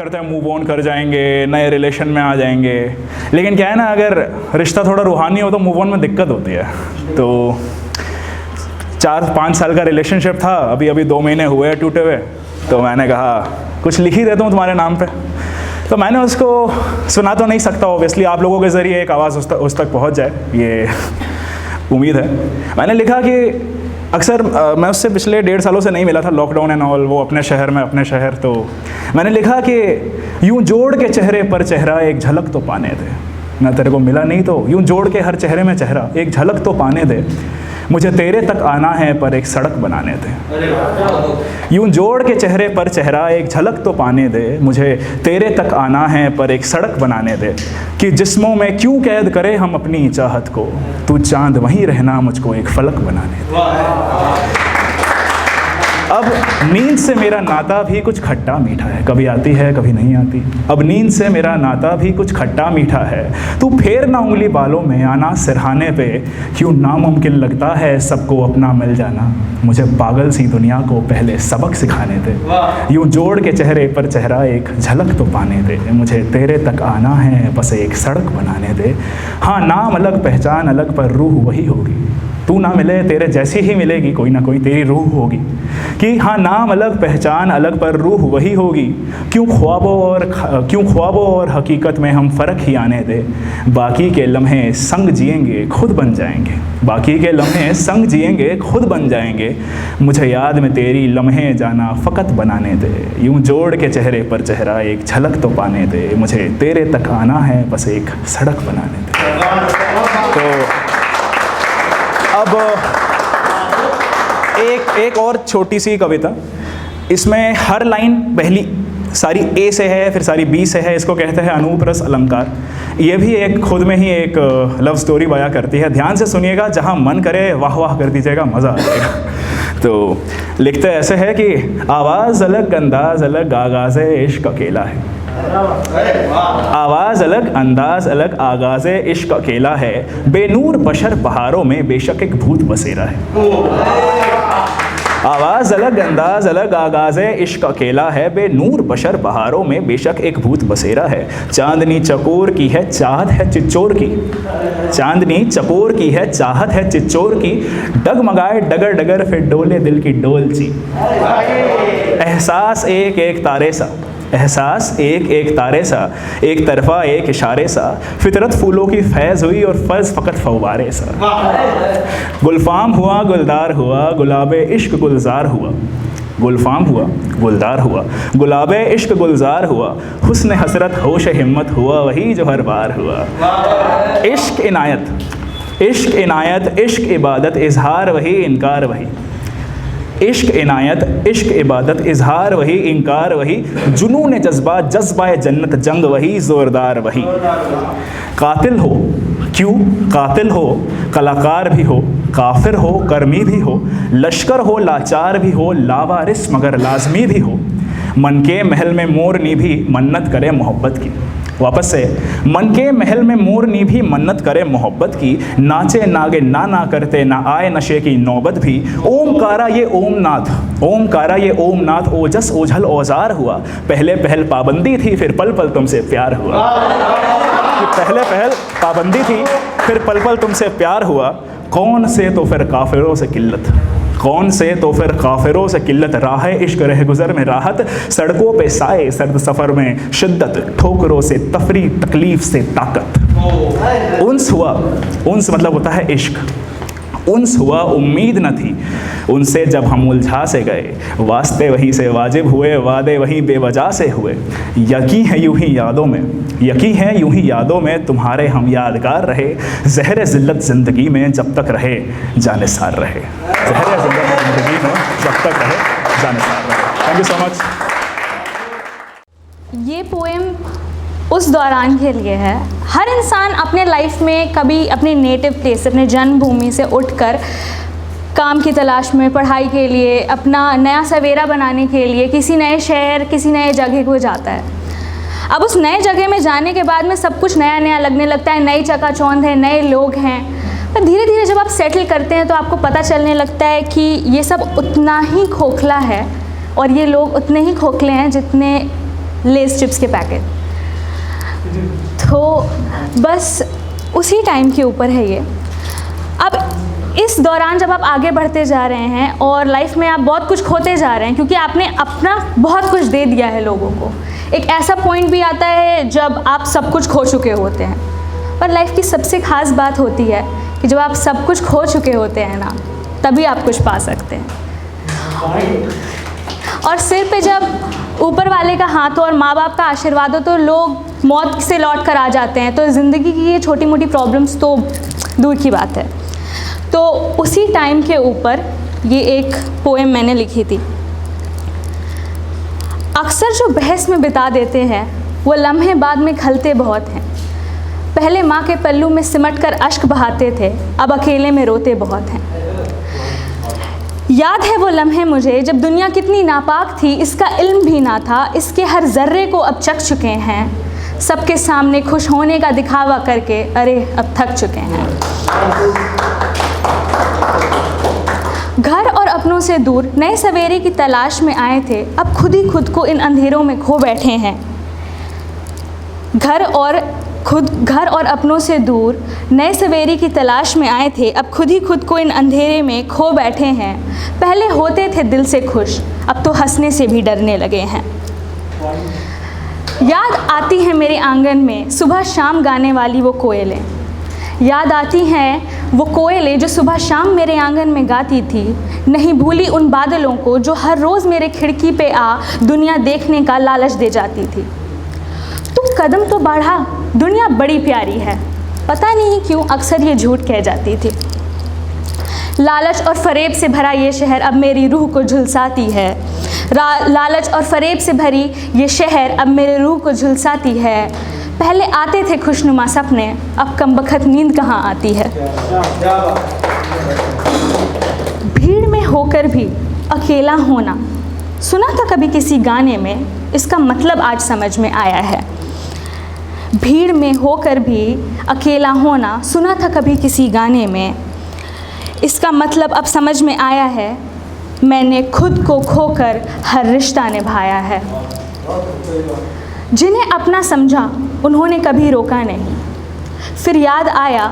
करते हैं move on कर जाएंगे, नए रिलेशन में आ जाएंगे, लेकिन क्या है ना, अगर रिश्ता थोड़ा रूहानी हो तो मूव ऑन में दिक्कत होती है। तो 4-5 साल का रिलेशनशिप था, अभी 2 महीने हुए टूटे हुए, तो मैंने कहा कुछ लिख ही देता हूँ तुम्हारे नाम पे। तो मैंने उसको सुना तो नहीं सकता, ऑब्वियसली आप लोगों के ज़रिए एक आवाज़ उस तक पहुँच जाए, ये उम्मीद है। मैंने लिखा कि अक्सर मैं उससे पिछले 1.5 सालों से नहीं मिला था, लॉकडाउन एंड ऑल, वो अपने शहर में अपने शहर। तो मैंने लिखा कि यूं जोड़ के चेहरे पर चेहरा एक झलक तो पाने दे, मैं तेरे को मिला नहीं तो यूं जोड़ के हर चेहरे में चेहरा एक झलक तो पाने दे, मुझे तेरे तक आना है पर एक सड़क बनाने दे। यूं जोड़ के चेहरे पर चेहरा एक झलक तो पाने दे, मुझे तेरे तक आना है पर एक सड़क बनाने दे, कि जिस्मों में क्यों कैद करे हम अपनी चाहत को, तू चांद वहीं रहना मुझको एक फलक बनाने दे। अब नींद से मेरा नाता भी कुछ खट्टा मीठा है, कभी आती है कभी नहीं आती। अब नींद से मेरा नाता भी कुछ खट्टा मीठा है, तू फेर ना उंगली बालों में आना सिरहाने पे, क्यों नामुमकिन लगता है सबको अपना मिल जाना, मुझे पागल सी दुनिया को पहले सबक सिखाने दे। यूं जोड़ के चेहरे पर चेहरा एक झलक तो पाने दे, मुझे तेरे तक आना है बस एक सड़क बनाने दे। हाँ, नाम अलग पहचान अलग पर रूह वही होगी, तू ना मिले तेरे जैसी ही मिलेगी कोई ना कोई तेरी रूह होगी। कि हाँ, नाम अलग पहचान अलग पर रूह वही होगी, क्यों ख्वाबों और हकीकत में हम फ़र्क ही आने दे, बाकी के लम्हे संग जिएंगे खुद बन जाएंगे, बाकी के लम्हे संग जिएंगे खुद बन जाएंगे, मुझे याद में तेरी लम्हे जाना फ़कत बनाने दे। यूं जोड़ के चेहरे पर चेहरा एक झलक तो पाने दे, मुझे तेरे तक आना है बस एक सड़क बनाने दे। तो अब एक और छोटी सी कविता, इसमें हर लाइन पहली सारी ए से है, फिर सारी बी से है, इसको कहते हैं अनूप रस अलंकार। ये भी एक खुद में ही एक लव स्टोरी बयां करती है, ध्यान से सुनिएगा, जहां मन करे वाह वाह कर दीजिएगा, मज़ा आ जाएगा। तो लिखते ऐसे है कि आवाज़ अलग अंदाज अलग आगाज़ इश्क अकेला है, आवाज़ अलग अंदाज अलग आगाज़ इश्क अकेला है, बेनूर बशर बहारों में बेशक एक भूत बसेरा है। आवाज़ अलग अंदाज अलग आगाज़ इश्क अकेला है, बेनूर बशर बहारों में बेशक एक भूत बसेरा है। चांदनी चकोर की है चाहत है चिच्चोर की, चांदनी चकोर की है चाहत है चिच्चोर की, डगमगाए डगर डगर फिर डोले दिल की डोलची। एहसास एक एक तारे सा, एहसास एक एक तारे सा, एक तरफा एक इशारे सा, फितरत फूलों की फैज़ हुई और फर्ज फ़कत फव्वारे सा। गुलफाम हुआ गुलदार हुआ गुलाबे इश्क गुलजार हुआ, गुलफाम हुआ गुलदार हुआ गुलाबे इश्क गुलजार हुआ, हुस्न हसरत होश हिम्मत हुआ वही जो हर बार हुआ। इश्क इनायत इश्क इनायत इश्क इबादत इजहार वही इनकार वही, इश्क इनायत इश्क इबादत इजहार वही इनकार वही, जुनून जज्बा जज्बाए जन्नत जंग वही ज़ोरदार वही। कातिल हो क्यों कातिल हो, कलाकार भी हो, काफिर हो कर्मी भी हो, लश्कर हो लाचार भी हो, लावारिस मगर लाजमी भी हो, मन के महल में मोरनी भी मन्नत करे मोहब्बत की। वापस से, मन के महल में मोरनी भी मन्नत करे मोहब्बत की, नाचे नागे ना ना करते ना आए नशे की नौबत भी, ओमकारा ये ओमनाथ ओमकारा ये ओमनाथ ओजस ओझल औजार हुआ, पहले पहल पाबंदी थी फिर पल पल तुमसे प्यार हुआ। पहले पहल पाबंदी थी फिर पल पल तुमसे प्यार हुआ, कौन से तो फिर काफिरों से किल्लत, कौन से तो फिर काफिरों से किल्लत, राह इश्क रह गुज़र में राहत, सड़कों पे साए सर्द सफ़र में शिद्दत, ठोकरों से तफरी तकलीफ़ से ताकत। उन्स हुआ, उन्स मतलब होता है इश्क, उन्स हुआ उम्मीद न थी उनसे जब हम उलझा से गए, वास्ते वहीं से वाजिब हुए वादे वहीं बेवजह से हुए, यकी है यूं ही यादों में यकी है यूं ही यादों में तुम्हारे हम यादगार रहे, ज़हर ज़िल्लत ज़िंदगी में जब तक रहे जानिसार रहे, ज़हर ज़िल्लत ज़िंदगी में जब तक रहे जानिसार रहे। Thank you so much. ये पोएम उस दौरान के लिए है। हर इंसान अपने लाइफ में कभी अपने नेटिव प्लेस, अपने जन्मभूमि से उठकर काम की तलाश में, पढ़ाई के लिए, अपना नया सवेरा बनाने के लिए किसी नए शहर, किसी नए जगह को जाता है। अब उस नए जगह में जाने के बाद में सब कुछ नया नया लगने लगता है, नई चकाचौंध है, नए लोग हैं। पर धीरे धीरे जब आप सेटल करते हैं तो आपको पता चलने लगता है कि ये सब उतना ही खोखला है और ये लोग उतने ही खोखले हैं जितने लेस चिप्स के पैकेट। तो बस उसी टाइम के ऊपर है ये। अब इस दौरान जब आप आगे बढ़ते जा रहे हैं और लाइफ में आप बहुत कुछ खोते जा रहे हैं, क्योंकि आपने अपना बहुत कुछ दे दिया है लोगों को, एक ऐसा पॉइंट भी आता है जब आप सब कुछ खो चुके होते हैं। पर लाइफ की सबसे ख़ास बात होती है कि जब आप सब कुछ खो चुके होते हैं ना, तभी आप कुछ पा सकते हैं। और सिर पे जब ऊपर वाले का हाथ हो और माँ बाप का आशीर्वाद हो तो लोग मौत से लौट कर आ जाते हैं। तो ज़िंदगी की ये छोटी मोटी प्रॉब्लम्स तो दूर की बात है। तो उसी टाइम के ऊपर ये एक पोएम मैंने लिखी थी। अक्सर जो बहस में बिता देते हैं वो लम्हे बाद में खलते बहुत हैं। पहले माँ के पल्लू में सिमट कर अश्क बहाते थे, अब अकेले में रोते बहुत हैं। याद है वो लम्हे मुझे जब दुनिया कितनी नापाक थी, इसका इल्म भी ना था, इसके हर जर्रे को अब चख चुके हैं। सबके सामने खुश होने का दिखावा करके अरे अब थक चुके हैं। घर और अपनों से दूर नए सवेरे की तलाश में आए थे, अब खुद ही खुद को इन अंधेरों में खो बैठे हैं। घर और अपनों से दूर नए सवेरे की तलाश में आए थे, अब खुद ही खुद को इन अंधेरे में खो बैठे हैं। पहले होते थे दिल से खुश, अब तो हंसने से भी डरने लगे हैं। याद आती है मेरे आंगन में सुबह शाम गाने वाली वो कोयलें। याद आती हैं वो कोयलें जो सुबह शाम मेरे आंगन में गाती थी। नहीं भूली उन बादलों को जो हर रोज़ मेरे खिड़की पे आ दुनिया देखने का लालच दे जाती थी। तू कदम तो बढ़ा, दुनिया बड़ी प्यारी है, पता नहीं क्यों अक्सर ये झूठ कह जाती थी। लालच और फरेब से भरा ये शहर अब मेरी रूह को झुलसाती है। लालच और फरेब से भरी ये शहर अब मेरे रूह को झुलसाती है। पहले आते थे खुशनुमा सपने, अब कमबख्त नींद कहाँ आती है। भीड़ में होकर भी अकेला होना सुना था कभी किसी गाने में, इसका मतलब आज समझ में आया है। भीड़ में होकर भी अकेला होना सुना था कभी किसी गाने में, इसका मतलब अब समझ में आया है। मैंने खुद को खोकर हर रिश्ता निभाया है। जिन्हें अपना समझा उन्होंने कभी रोका नहीं। फिर याद आया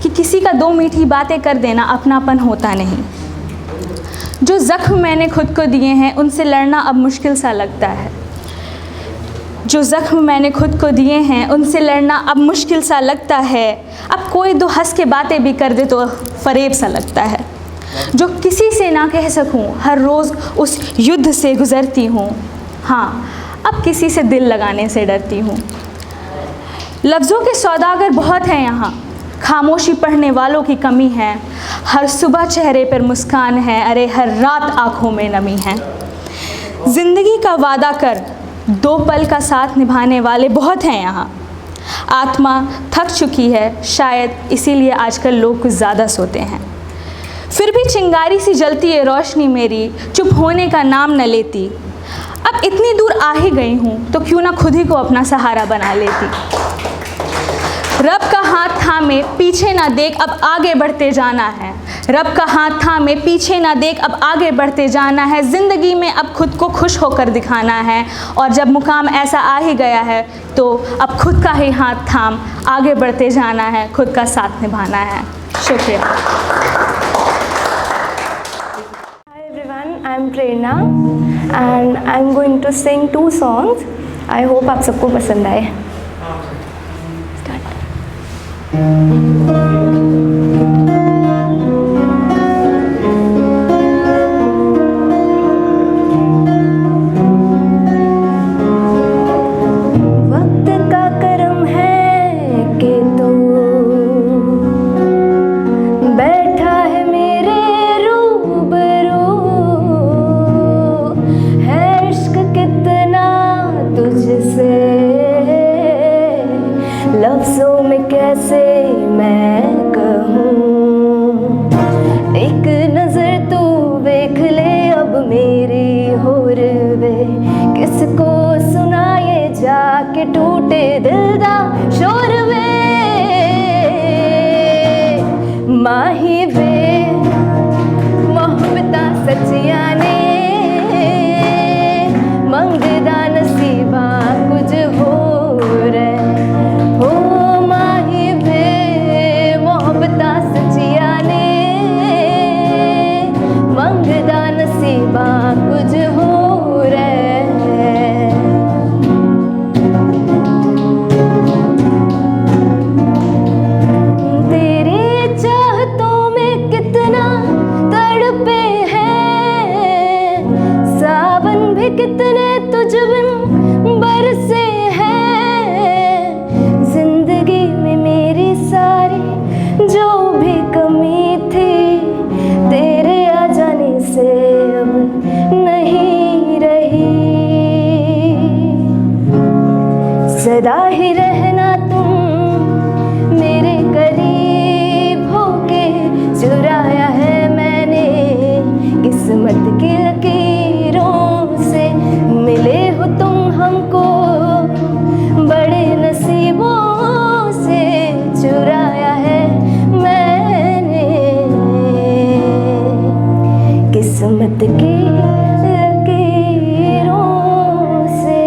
कि किसी का दो मीठी बातें कर देना अपनापन होता नहीं। जो ज़ख्म मैंने खुद को दिए हैं उनसे लड़ना अब मुश्किल सा लगता है। जो ज़ख्म मैंने खुद को दिए हैं उनसे लड़ना अब मुश्किल सा लगता है। अब कोई दो हंस के बातें भी कर दे तो फरेब सा लगता है। जो किसी से ना कह सकूं हर रोज़ उस युद्ध से गुज़रती हूँ। हाँ, अब किसी से दिल लगाने से डरती हूँ। लफ्ज़ों के सौदागर बहुत हैं यहाँ, खामोशी पढ़ने वालों की कमी है। हर सुबह चेहरे पर मुस्कान है, अरे हर रात आँखों में नमी है। ज़िंदगी का वादा कर दो पल का साथ निभाने वाले बहुत हैं यहाँ। आत्मा थक चुकी है, शायद इसीलिए आजकल लोग कुछ ज़्यादा सोते हैं। फिर भी चिंगारी सी जलती है रोशनी मेरी, चुप होने का नाम न लेती। अब इतनी दूर आ ही गई हूँ तो क्यों ना खुद ही को अपना सहारा बना लेती। रब का हाथ थामे पीछे ना देख, अब आगे बढ़ते जाना है। रब का हाथ थामे पीछे ना देख, अब आगे बढ़ते जाना है। ज़िंदगी में अब खुद को खुश होकर दिखाना है। और जब मुकाम ऐसा आ ही गया है तो अब खुद का ही हाथ थाम आगे बढ़ते जाना है, खुद का साथ निभाना है। शुक्रिया। Hi everyone, I'm Prerna and I'm going to sing 2 songs. I hope आप सबको पसंद आए। वक्त का करम है कि तू बैठा है मेरे रूबरू। है इश्क कितना तुझसे, लफ्ज़ों में कैसे मैं कहूँ। एक नज़र तू देख ले अब मेरी होर वे, किसको सुनाए जाके टूटे दिल दा शोर वे। माही वे मोहब्बतां सच्चियां ने, मंगदा नसीबां कितने तुझ बिन बरसे हैं, जिंदगी में मेरी सारी जो भी कमी थी, तेरे आ जाने से अब नहीं रही। सदा ही रहना तुम मेरे करीब होके, चुराया है मैंने किस्मत की लकीरों से। मिले हो तुम हमको बड़े नसीबों से, चुराया है मैंने किस्मत की लकीरों से।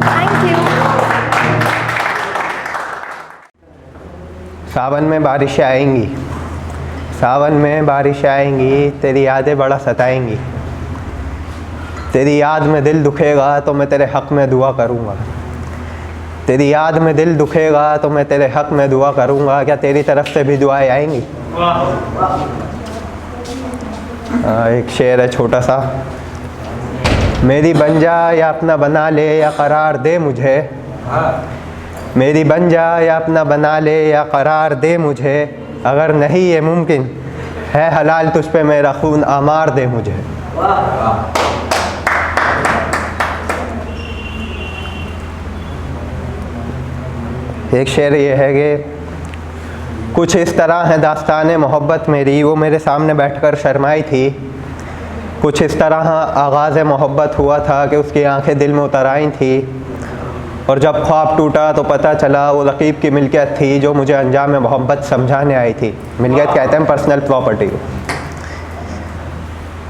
Thank you. सावन में बारिशें आएंगी, सावन में बारिशें आएंगी, तेरी यादें बड़ा सताएंगी। तेरी याद में दिल दुखेगा तो मैं तेरे हक़ में दुआ करूँगा। तेरी याद में दिल दुखेगा तो मैं तेरे हक़ में दुआ करूँगा। क्या तेरी तरफ से भी दुआएं आएंगी? एक शेर है छोटा सा। मेरी बन जा या अपना बना ले या करार दे मुझे, मेरी बन जा या अपना बना ले या करार दे मुझे। अगर नहीं ये मुमकिन है हलाल तुझ पे मेरा खून आमार दे मुझे। एक शेर ये है कि कुछ इस तरह है दास्तान मोहब्बत मेरी, वो मेरे सामने बैठकर शर्माई थी। कुछ इस तरह आगाज़ मोहब्बत हुआ था कि उसकी आंखें दिल में उतर आई थी। और जब ख्वाब टूटा तो पता चला वो रकीब की मिल्कियत थी जो मुझे अंजाम मोहब्बत समझाने आई थी। मिल्कियत कहते हैं पर्सनल प्रॉपर्टी को।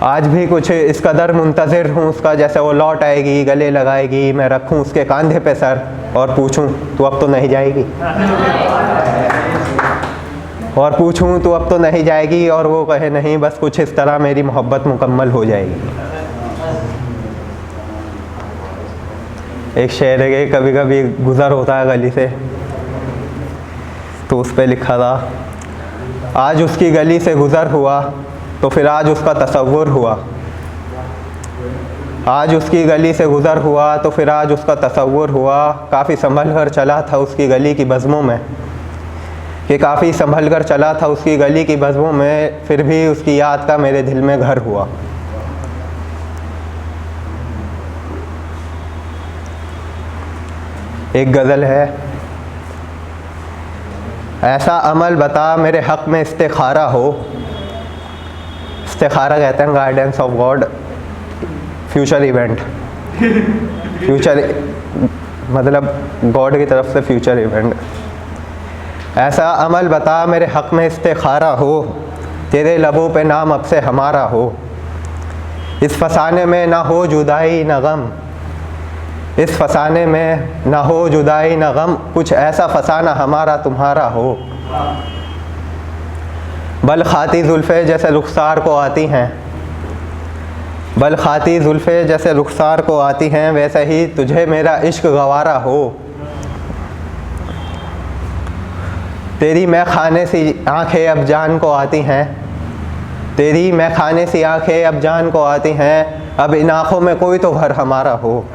आज भी कुछ इस कदर मुंतज़िर हूँ उसका, जैसे वो लौट आएगी, गले लगाएगी, मैं रखूँ उसके कंधे पे सर और पूछूँ तू अब तो नहीं जाएगी, और पूछूँ तू अब तो नहीं जाएगी, और वो कहे नहीं बस कुछ इस तरह मेरी मोहब्बत मुकम्मल हो जाएगी। एक शेर है कि कभी कभी गुज़र होता है गली से, तो उस पर लिखा था आज उसकी गली से गुज़र हुआ तो फिर आज उसका तसव्वुर हुआ। आज उसकी गली से गुज़र हुआ तो फिर आज उसका तसव्वुर हुआ। काफ़ी संभल कर चला था उसकी गली की बज़्मों में, कि काफ़ी संभल कर चला था उसकी गली की बज़्मों में, फिर भी उसकी याद का मेरे दिल में घर हुआ। एक गज़ल है, ऐसा अमल बता मेरे हक़ में इस्तिखारा हो। इस्तिखारा कहते हैं guidance of God, future event, future मतलब गॉड की तरफ से फ्यूचर इवेंट। ऐसा अमल बता मेरे हक़ में इस्तिखारा हो, तेरे लबों पे नाम अब से हमारा हो। इस फसाने में ना हो जुदाई ना गम, इस फसाने में ना हो जुदाई ना गम, कुछ ऐसा फसाना हमारा तुम्हारा हो। बल खाती जुल्फ़े जैसे रुखसार को आती हैं, बल खाती जुल्फ़े जैसे रुखसार को आती हैं, वैसे ही तुझे मेरा इश्क गवारा हो। तेरी मैं खाने सी आँखें अब जान को आती हैं, तेरी मैं खाने सी आँखें अब जान को आती हैं, अब इन आँखों में कोई तो घर हमारा हो।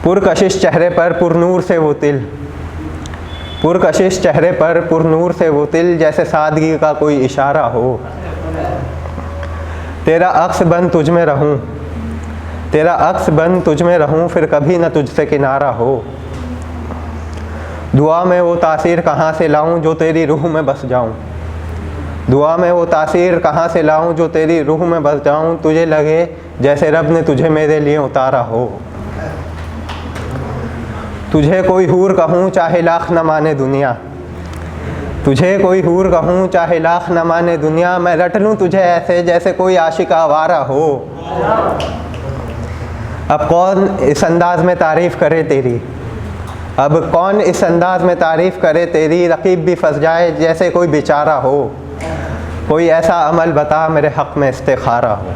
पुरकशिश चेहरे पर पुरनूर से वो तिल, पुरकशिश चेहरे पर पुरनूर से वो तिल, जैसे सादगी का कोई इशारा हो। तेरा अक्स बन तुझ में रहूं, तेरा अक्स बन तुझ में रहूं, फिर कभी न तुझसे किनारा हो। दुआ में वो तासीर कहाँ से लाऊं जो तेरी रूह में बस जाऊं, दुआ में वो तासीर कहाँ से लाऊं जो तेरी रूह में बस जाऊं। तुझे लगे जैसे रब ने तुझे मेरे लिए उतारा हो। तुझे कोई हूर कहूँ चाहे लाख न माने दुनिया, तुझे कोई हूर कहूँ चाहे लाख न माने दुनिया, मैं रट लूँ तुझे ऐसे जैसे कोई आशिक आवारा हो। अब कौन इस अंदाज में तारीफ़ करे तेरी, अब कौन इस अंदाज में तारीफ़ करे तेरी, रकीब भी फंस जाए जैसे कोई बेचारा हो। कोई ऐसा अमल बता मेरे हक़ में इस्तिखारा हो।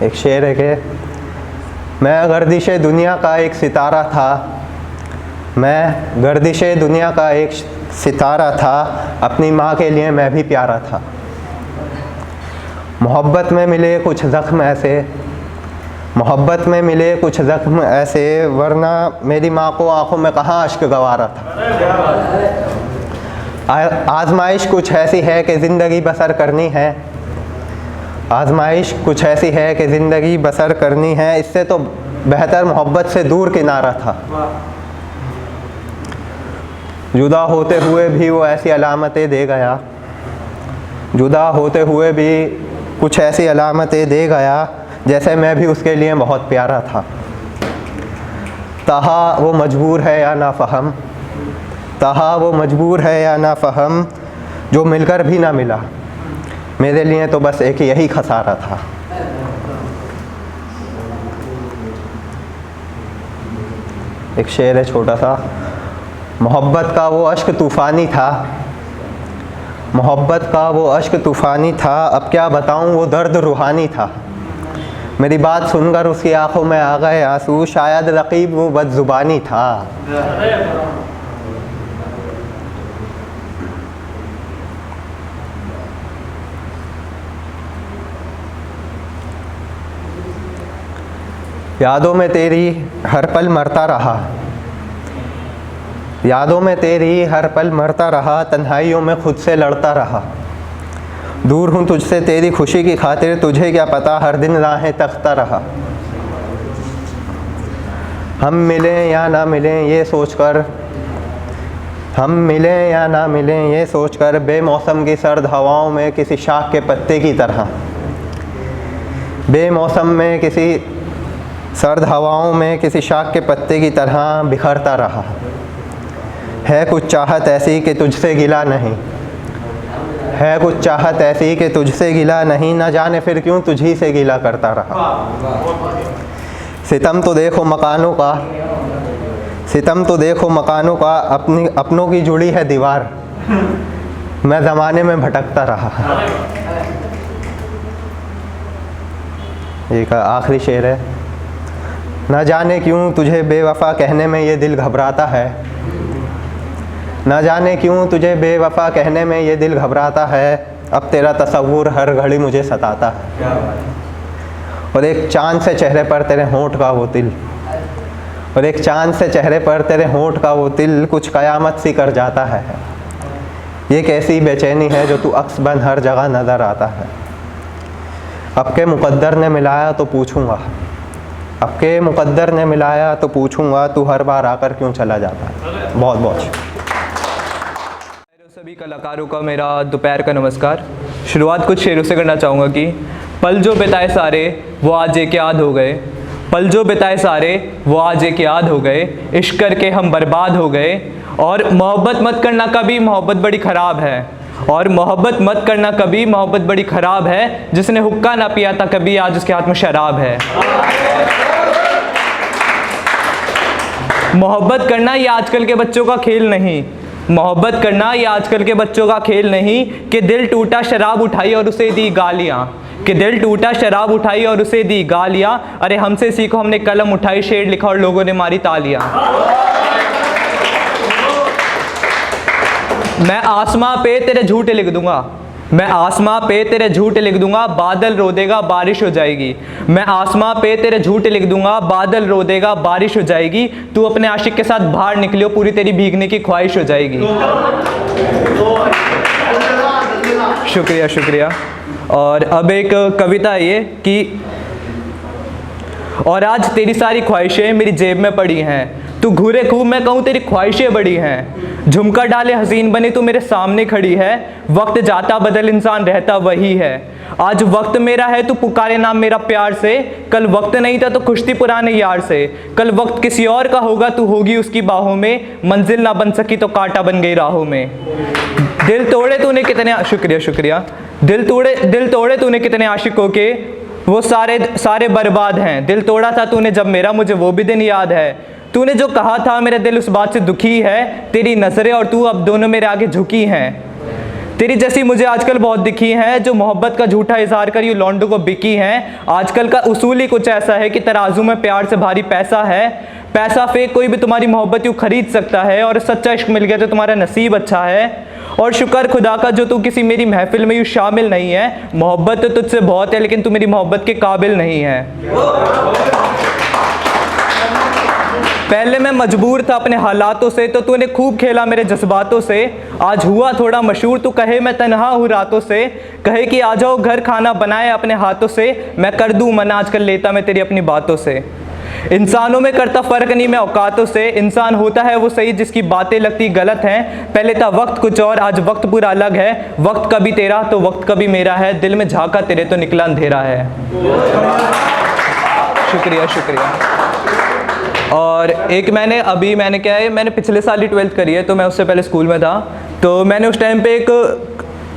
एक शेर है कि मैं गर्दिश दुनिया का एक सितारा था, मैं गर्दिशे दुनिया का एक सितारा था, अपनी माँ के लिए मैं भी प्यारा था। मोहब्बत में मिले कुछ ज़ख्म ऐसे, मोहब्बत में मिले कुछ ज़ख्म ऐसे, वरना मेरी माँ को आंखों में कहाँ अश्क गवारा था। आजमाइश कुछ ऐसी है कि ज़िंदगी बसर करनी है, आजमाइश कुछ ऐसी है कि ज़िंदगी बसर करनी है, इससे तो बेहतर मोहब्बत से दूर किनारा था। जुदा होते हुए भी वो ऐसी अलामतें दे गया, जुदा होते हुए भी कुछ ऐसी अलामतें दे गया, जैसे मैं भी उसके लिए बहुत प्यारा था। ताहा वो मजबूर है या ना फ़हम, ताहा वो मजबूर है या ना फ़हम, जो मिलकर भी ना मिला, मेरे लिए तो बस एक यही खसारा था। एक शेर है छोटा सा। मोहब्बत का वो अश्क तूफ़ानी था, मोहब्बत का वो अश्क तूफ़ानी था, अब क्या बताऊं वो दर्द रूहानी था। मेरी बात सुनकर उसकी आंखों में आ गए आंसू, शायद रकीब वो बदज़ुबानी था। यादों में तेरी हर पल मरता रहा, यादों में तेरी हर पल मरता रहा, तन्हाइयों में खुद से लड़ता रहा। दूर हूँ तुझसे तेरी खुशी की खातिर, तुझे क्या पता हर दिन राहें तकता रहा। हम मिलें या ना मिलें ये सोचकर, हम मिलें या ना मिलें ये सोचकर, बेमौसम की सर्द हवाओं में किसी शाख के पत्ते की तरह, बेमौसम में किसी सर्द हवाओं में किसी शाख के पत्ते की तरह बिखरता रहा। है कुछ चाहत ऐसी कि तुझसे गिला नहीं, है कुछ चाहत ऐसी कि तुझसे गिला नहीं, न जाने फिर क्यों तुझी से गिला करता रहा। सितम तो देखो मकानों का, सितम तो देखो मकानों का, अपनों की जुड़ी है दीवार, मैं ज़माने में भटकता रहा। एक आखिरी शेर है। न जाने क्यों तुझे बेवफ़ा कहने में ये दिल घबराता है, न जाने क्यों तुझे बेवफ़ा कहने में ये दिल घबराता है, अब तेरा तसव्वुर हर घड़ी मुझे सताता है। और एक चाँद से चेहरे पर तेरे होंठ का वो तिल, और एक चाँद से चेहरे पर तेरे होंठ का वो तिल, कुछ क़यामत सी कर जाता है। ये कैसी बेचैनी है जो तू अक्स बन हर जगह नज़र आता है। अब के मुक़द्दर ने मिलाया तो पूछूंगा, अब के मुक़द्दर ने मिलाया तो पूछूंगा, तू हर बार आकर क्यों चला जाता है। बहुत बहुत सभी कलाकारों का मेरा दोपहर का नमस्कार। शुरुआत कुछ शेरों से करना चाहूँगा कि पल जो बिताए सारे वो आज एक याद हो गए, पल जो बिताए सारे वो आज एक याद हो गए, इश्क करके हम बर्बाद हो गए। और मोहब्बत मत करना कभी, मोहब्बत बड़ी ख़राब है, और मोहब्बत मत करना कभी, मोहब्बत बड़ी ख़राब है। जिसने हुक्का ना पिया था कभी, आज उसके हाथ में शराब है। मोहब्बत करना ये आजकल के बच्चों का खेल नहीं, मोहब्बत करना ये आजकल के बच्चों का खेल नहीं, कि दिल टूटा शराब उठाई और उसे दी गालियाँ, कि दिल टूटा शराब उठाई और उसे दी गालियाँ। अरे हमसे सीखो, हमने कलम उठाई, शेर लिखा और लोगों ने मारी तालियाँ। मैं आसमां पे तेरे झूठे लिख दूंगा, मैं आसमां पे तेरे झूठे लिख दूंगा, बादल रो देगा बारिश हो जाएगी। मैं आसमां पे तेरे झूठे लिख दूंगा, बादल रो देगा बारिश हो जाएगी। तू अपने आशिक के साथ बाहर निकलियो, पूरी तेरी भीगने की ख्वाहिश हो जाएगी। शुक्रिया शुक्रिया। और अब एक कविता है ये कि और आज तेरी सारी ख्वाहिशें मेरी जेब में पड़ी हैं, तू घूरे खूब मैं कहूँ तेरी ख्वाहिशें बड़ी हैं। झुमका डाले हसीन बनी तू मेरे सामने खड़ी है, वक्त जाता बदल इंसान रहता वही है। आज वक्त मेरा है तू पुकारे नाम मेरा प्यार से, कल वक्त नहीं था तो खुश थी पुराने यार से। कल वक्त किसी और का होगा तू होगी उसकी बाहों में, मंजिल ना बन सकी तो कांटा बन गई राहों में। दिल तोड़े तूने कितने, शुक्रिया शुक्रिया। दिल तोड़े तूने कितने आशिकों के, वो सारे बर्बाद हैं। दिल तोड़ा था तूने जब मेरा, मुझे वो भी दिन याद है। तूने जो कहा था मेरा दिल उस बात से दुखी है, तेरी नज़रें और तू अब दोनों मेरे आगे झुकी हैं। तेरी जैसी मुझे आजकल बहुत दिखी हैं, जो मोहब्बत का झूठा इजहार कर यूँ लौंडों को बिकी हैं। आजकल का उसूल ही कुछ ऐसा है कि तराजू में प्यार से भारी पैसा है। पैसा फेंक कोई भी तुम्हारी मोहब्बत यूँ खरीद सकता है, और सच्चा इश्क मिल गया तो तुम्हारा नसीब अच्छा है। और शुक्र खुदा का जो तू किसी मेरी महफिल में यूँ शामिल नहीं है। मोहब्बत तो तुझसे बहुत है, लेकिन तू मेरी मोहब्बत के काबिल नहीं है। पहले मैं मजबूर था अपने हालातों से, तो तूने खूब खेला मेरे जज्बातों से। आज हुआ थोड़ा मशहूर, तू कहे मैं तन्हा हूँ रातों से। कहे कि आ जाओ घर खाना बनाए अपने हाथों से, मैं कर दूँ मना आजकल लेता मैं तेरी अपनी बातों से। इंसानों में करता फ़र्क नहीं मैं औकातों से, इंसान होता है वो सही जिसकी बातें लगती गलत हैं। पहले था वक्त कुछ और, आज वक्त पूरा अलग है। वक्त कभी तेरा तो वक्त कभी मेरा है, दिल में झांका तेरे तो निकला अंधेरा है। शुक्रिया शुक्रिया। और एक मैंने क्या है, मैंने पिछले साल ही 12th करी है, तो मैं उससे पहले स्कूल में था। तो मैंने उस टाइम पे एक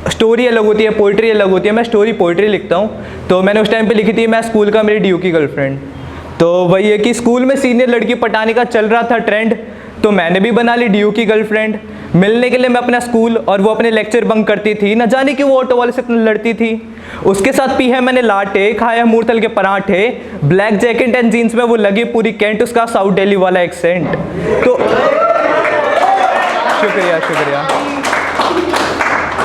स्टोरी अलग होती है, पोइट्री अलग होती है। मैं स्टोरी पोइट्री लिखता हूँ। तो मैंने उस टाइम पे लिखी थी, मैं स्कूल का मेरी ड्यू की गर्लफ्रेंड। तो वही है कि स्कूल में सीनियर लड़की पटाने का चल रहा था ट्रेंड, तो मैंने भी बना ली ड्यू की गर्लफ्रेंड। मिलने के लिए मैं अपना स्कूल और वो अपने लेक्चर बंक करती थी। न जाने कि वो ऑटो वाले से इतना लड़ती थी। उसके साथ पी है मैंने लाटे, खाया मूर्थल के पराठे। ब्लैक जैकेट एंड जीन्स में वो लगी पूरी कैंट, उसका साउथ दिल्ली वाला एक्सेंट। तो शुक्रिया शुक्रिया।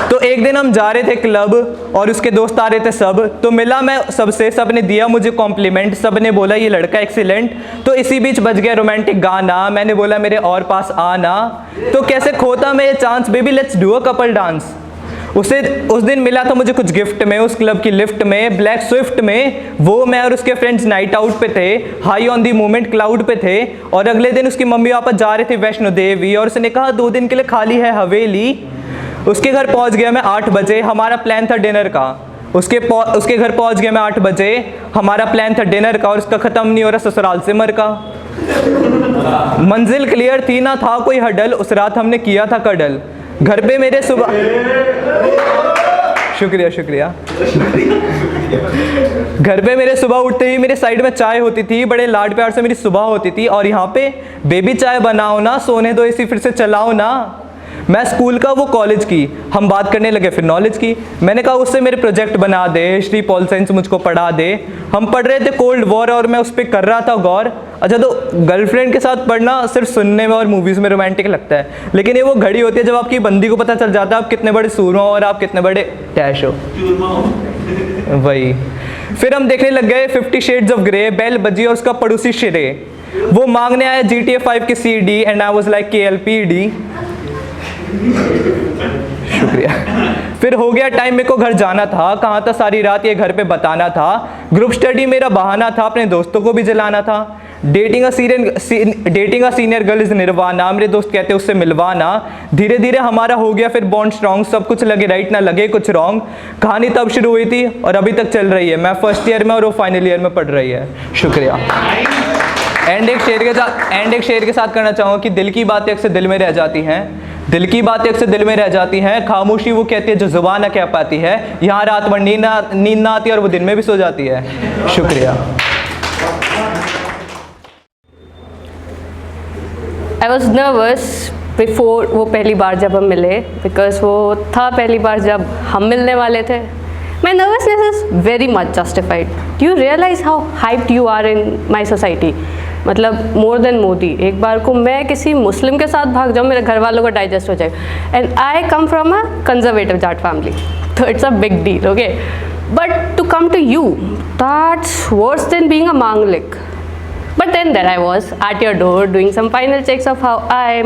तो एक दिन हम जा रहे थे क्लब और उसके दोस्त आ रहे थे सब। तो मिला मैं सबसे, सब ने दिया मुझे कॉम्प्लीमेंट, सब ने बोला ये लड़का एक्सीलेंट। तो इसी बीच बज गया रोमांटिक गाना, मैंने बोला मेरे और पास आना। तो कैसे खोता मैं ये chance, baby let's do a couple dance. उस दिन मिला था मुझे कुछ गिफ्ट में, उस क्लब की लिफ्ट में, ब्लैक स्विफ्ट में। वो मैं और उसके फ्रेंड्स नाइट आउट पे थे, high on the moment cloud पे थे। और अगले दिन उसकी मम्मी पापा जा रहे थे वैष्णो देवी, और उसने कहा 2 दिन के लिए खाली है हवेली। उसके घर पहुंच गया मैं 8 बजे, हमारा प्लान था डिनर का। उसके घर पहुंच गया मैं 8 बजे, हमारा प्लान था डिनर का, और उसका ख़त्म नहीं हो रहा ससुराल से मर का। मंजिल क्लियर थी ना था कोई हडल, उस रात हमने किया था कडल। घर पे मेरे सुबह शुक्रिया शुक्रिया। घर पे मेरे सुबह उठते ही मेरे साइड में चाय होती थी, बड़े लाड प्यार से मेरी सुबह होती थी। और यहाँ पे बेबी चाय बनाओ ना, सोने दो एसी फिर से चलाओ ना। मैं स्कूल का वो कॉलेज की, हम बात करने लगे फिर नॉलेज की। मैंने कहा उससे मेरे प्रोजेक्ट बना दे, हिस्ट्री पॉल साइंस मुझको पढ़ा दे। हम पढ़ रहे थे कोल्ड वॉर और मैं उस पर कर रहा था गौर। अच्छा, तो गर्लफ्रेंड के साथ पढ़ना सिर्फ सुनने में और मूवीज़ में रोमांटिक लगता है, लेकिन ये वो घड़ी होती है जब आपकी बंदी को पता चल जाता है आप कितने बड़े सूरमा हो और आप कितने बड़े टैश हो। वही फिर हम देखने लग गए 50 शेड्स ऑफ ग्रे। बेल बजी और उसका पड़ोसी शिरे वो मांगने आया GTA 5 की CD and I was like KLPD। शुक्रिया। फिर हो गया टाइम, मेरे को घर जाना था। कहाँ था सारी रात ये घर पे बताना था। ग्रुप स्टडी मेरा बहाना था, अपने दोस्तों को भी जलाना था। Dating a senior girl is nirvana, मेरे दोस्त कहते उससे मिलवाना। धीरे धीरे हमारा हो गया फिर बॉन्ड स्ट्रॉन्ग, सब कुछ लगे राइट ना लगे कुछ रॉन्ग। कहानी तब शुरू हुई थी और अभी तक चल रही है। मैं फर्स्ट ईयर में और वो फाइनल ईयर में पढ़ रही है। शुक्रिया। एंड एक शेर के साथ करना चाहूँगा कि दिल की बातें अक्सर दिल में रह जाती हैं। दिल की बातें अक्सर दिल में रह जाती हैं, खामोशी वो कहती है जो जुबान न कह पाती है। यहाँ रात भर नींद ना आती है और वो दिन में भी सो जाती है। शुक्रिया। I was nervous before वो पहली बार जब हम मिले, बिकॉज वो था पहली बार जब हम मिलने वाले थे। My nervousness is very much justified. Do you realize how hyped you are in my society? मतलब more than मोदी। एक बार को मैं किसी मुस्लिम के साथ भाग जाऊँ, मेरे घर वालों को डाइजेस्ट हो जाए। And I come from a conservative Jat family, तो it's a big deal, okay. But to come to you, that's worse than being a manglik. But then there I was at your door doing some final checks of how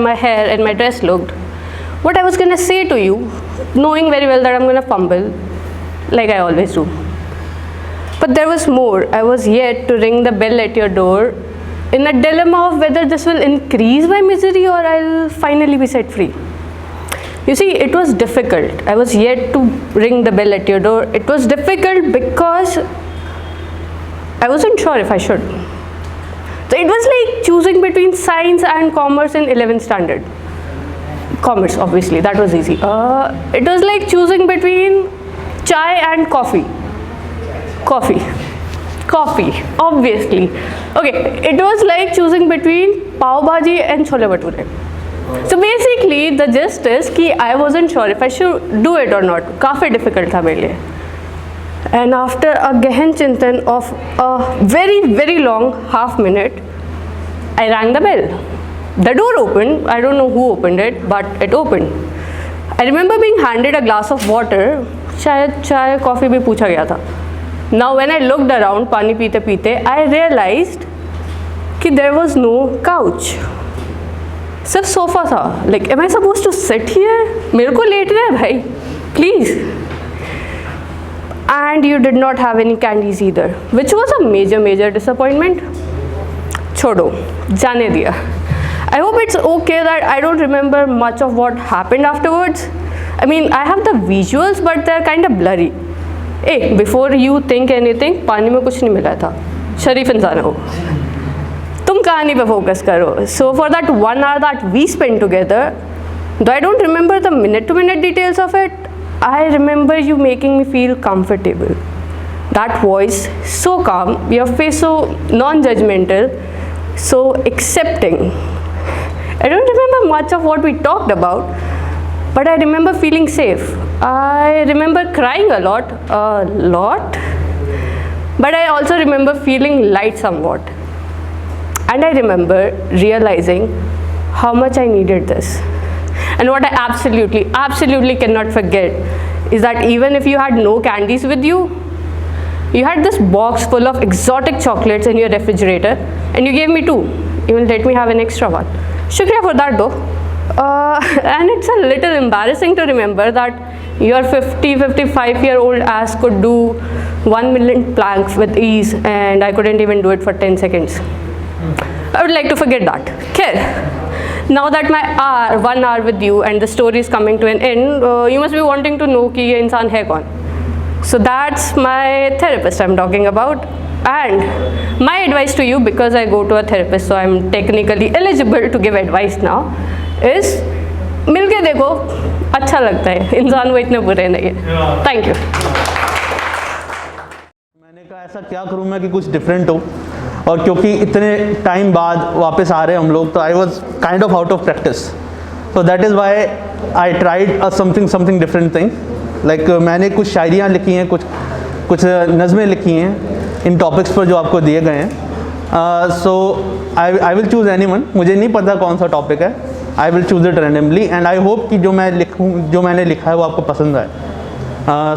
my hair and my dress looked. What I was going to say to you, knowing very well that I'm going to fumble, like I always do. But there was more. I was yet to ring the bell at your door in a dilemma of whether this will increase my misery or I'll finally be set free. You see, it was difficult. I was yet to ring the bell at your door. It was difficult because I wasn't sure if I should. So it was like choosing between science and commerce in 11th standard. Commerce, obviously, that was easy. It was like choosing between chai and coffee. Coffee, obviously. Okay, it was like choosing between pav bhaji and chole bhature. So basically basically the just is कि I wasn't sure if I should do it और नॉट. काफ़ी difficult था मेरे लिए. And after a गहन चिंतन of a very very long half minute, I rang the bell. The door opened. I don't know who opened it, but it opened. I remember being handed a glass of water. शायद चाय coffee भी पूछा गया था. Now when I looked around, पानी पीते पीते, I realized कि there was no couch. सिर्फ सोफ़ा था. Like, am I supposed to sit here? मेरे को लेटना है भाई. Please. And you did not have any candies either, which was a major disappointment. छोड़ो, जाने दिया. I hope it's okay that I don't remember much of what happened afterwards. I mean, I have the visuals, but they're kind of blurry. Hey, before you think anything, पानी में कुछ नहीं मिला था. शरीफ इंसान हो. तुम कहानी पे फोकस करो. So for that 1 hour that we spent together, though I don't remember the minute-to-minute details of it, I remember you making me feel comfortable. That voice, so calm, your face so non-judgmental, so accepting. I don't remember much of what we talked about, but I remember feeling safe. I remember crying a lot, but I also remember feeling light somewhat. And I remember realizing how much I needed this. And what I absolutely cannot forget is that even if you had no candies with you, you had this box full of exotic chocolates in your refrigerator, and you gave me 2. Even let me have an extra one. Shukriya for that though. And it's a little embarrassing to remember that your 55-year-old ass could do 1 million planks with ease, and I couldn't even do it for 10 seconds. I would like to forget that. Khair, now that my 1 hour with you and the story is coming to an end, you must be wanting to know कि ये इंसान है कौन. So that's my therapist I'm talking about. And my advice to you, because I go to a therapist, so I'm technically eligible to give advice now, is मिलके देखो, अच्छा लगता है. इंसान वो इतने बुरे नहीं है. Thank you. मैंने कहा ऐसा क्या करूँ मैं कि कुछ डिफरेंट हो, और क्योंकि इतने टाइम बाद वापस आ रहे हैं हम लोग, तो I was kind of out of practice. So that is why I tried a something different thing. Like मैंने कुछ शायरियाँ लिखी हैं, कुछ नज़में लिखी हैं इन टॉपिक्स पर जो आपको दिए गए हैं. So I will choose anyone. मुझे नहीं पता कौन सा टॉपिक है. I will choose it randomly, and I hope कि जो मैंने लिखा है वो आपको पसंद आए.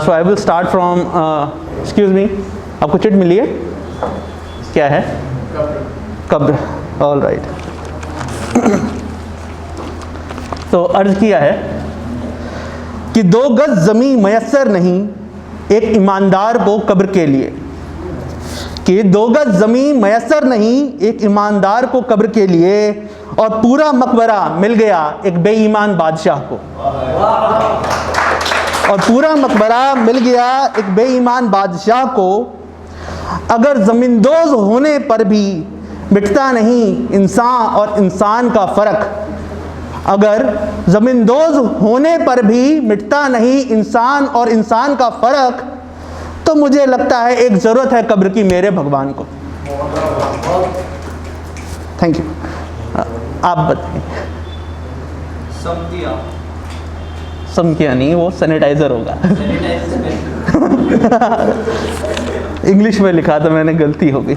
So I will start from, excuse me, आपको चिट मिली है? क्या है? कब्र. All right. तो अर्ज़ किया है कि 2 गज ज़मीं मयस्सर नहीं एक ईमानदार को कब्र के लिए, कि 2 गज ज़मीं मयस्सर नहीं एक ईमानदार को कब्र के लिए, और पूरा मकबरा मिल गया एक बेईमान बादशाह को. और पूरा मकबरा मिल गया एक बेईमान बादशाह को. अगर ज़मींदोज़ होने पर भी मिटता नहीं इंसान और इंसान का फ़र्क, अगर ज़मींदोज़ होने पर भी मिटता नहीं इंसान और इंसान का फ़र्क, तो मुझे लगता है एक ज़रूरत है कब्र की मेरे भगवान को. Thank you. आप बताइए. सम किया नहीं, वो सैनिटाइज़र होगा. इंग्लिश में लिखा था मैंने, गलती हो गई.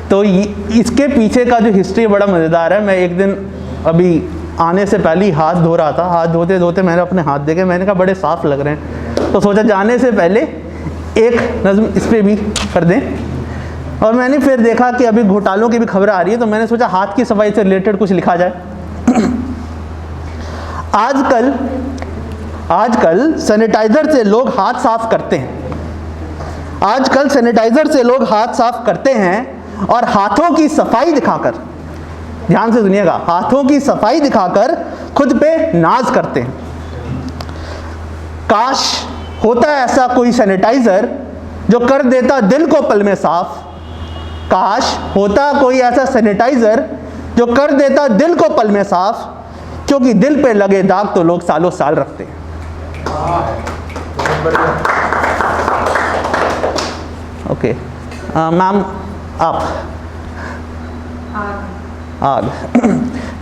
तो इसके पीछे का जो हिस्ट्री बड़ा मज़ेदार है. मैं एक दिन अभी आने से पहले ही हाथ धो रहा था. हाथ धोते धोते मैंने अपने हाथ देखे, मैंने कहा बड़े साफ़ लग रहे हैं. तो सोचा जाने से पहले एक नज़्म इस पर भी कर दें. और मैंने फिर देखा कि अभी घोटालों की भी खबर आ रही है, तो मैंने सोचा हाथ की सफाई से रिलेटेड कुछ लिखा जाए. आजकल सैनिटाइज़र से लोग हाथ साफ़ करते हैं. आजकल सैनिटाइज़र से लोग हाथ साफ़ करते हैं और हाथों की सफाई दिखाकर, ध्यान से सुनिएगा, हाथों की सफाई दिखाकर खुद पे नाज करते हैं. काश होता ऐसा कोई सैनिटाइज़र जो कर देता दिल को पल में साफ. काश होता कोई ऐसा सैनिटाइज़र जो कर देता दिल को पल में साफ, क्योंकि दिल पे लगे दाग तो लोग सालों साल रखते हैं. ओके मैम, आप आग।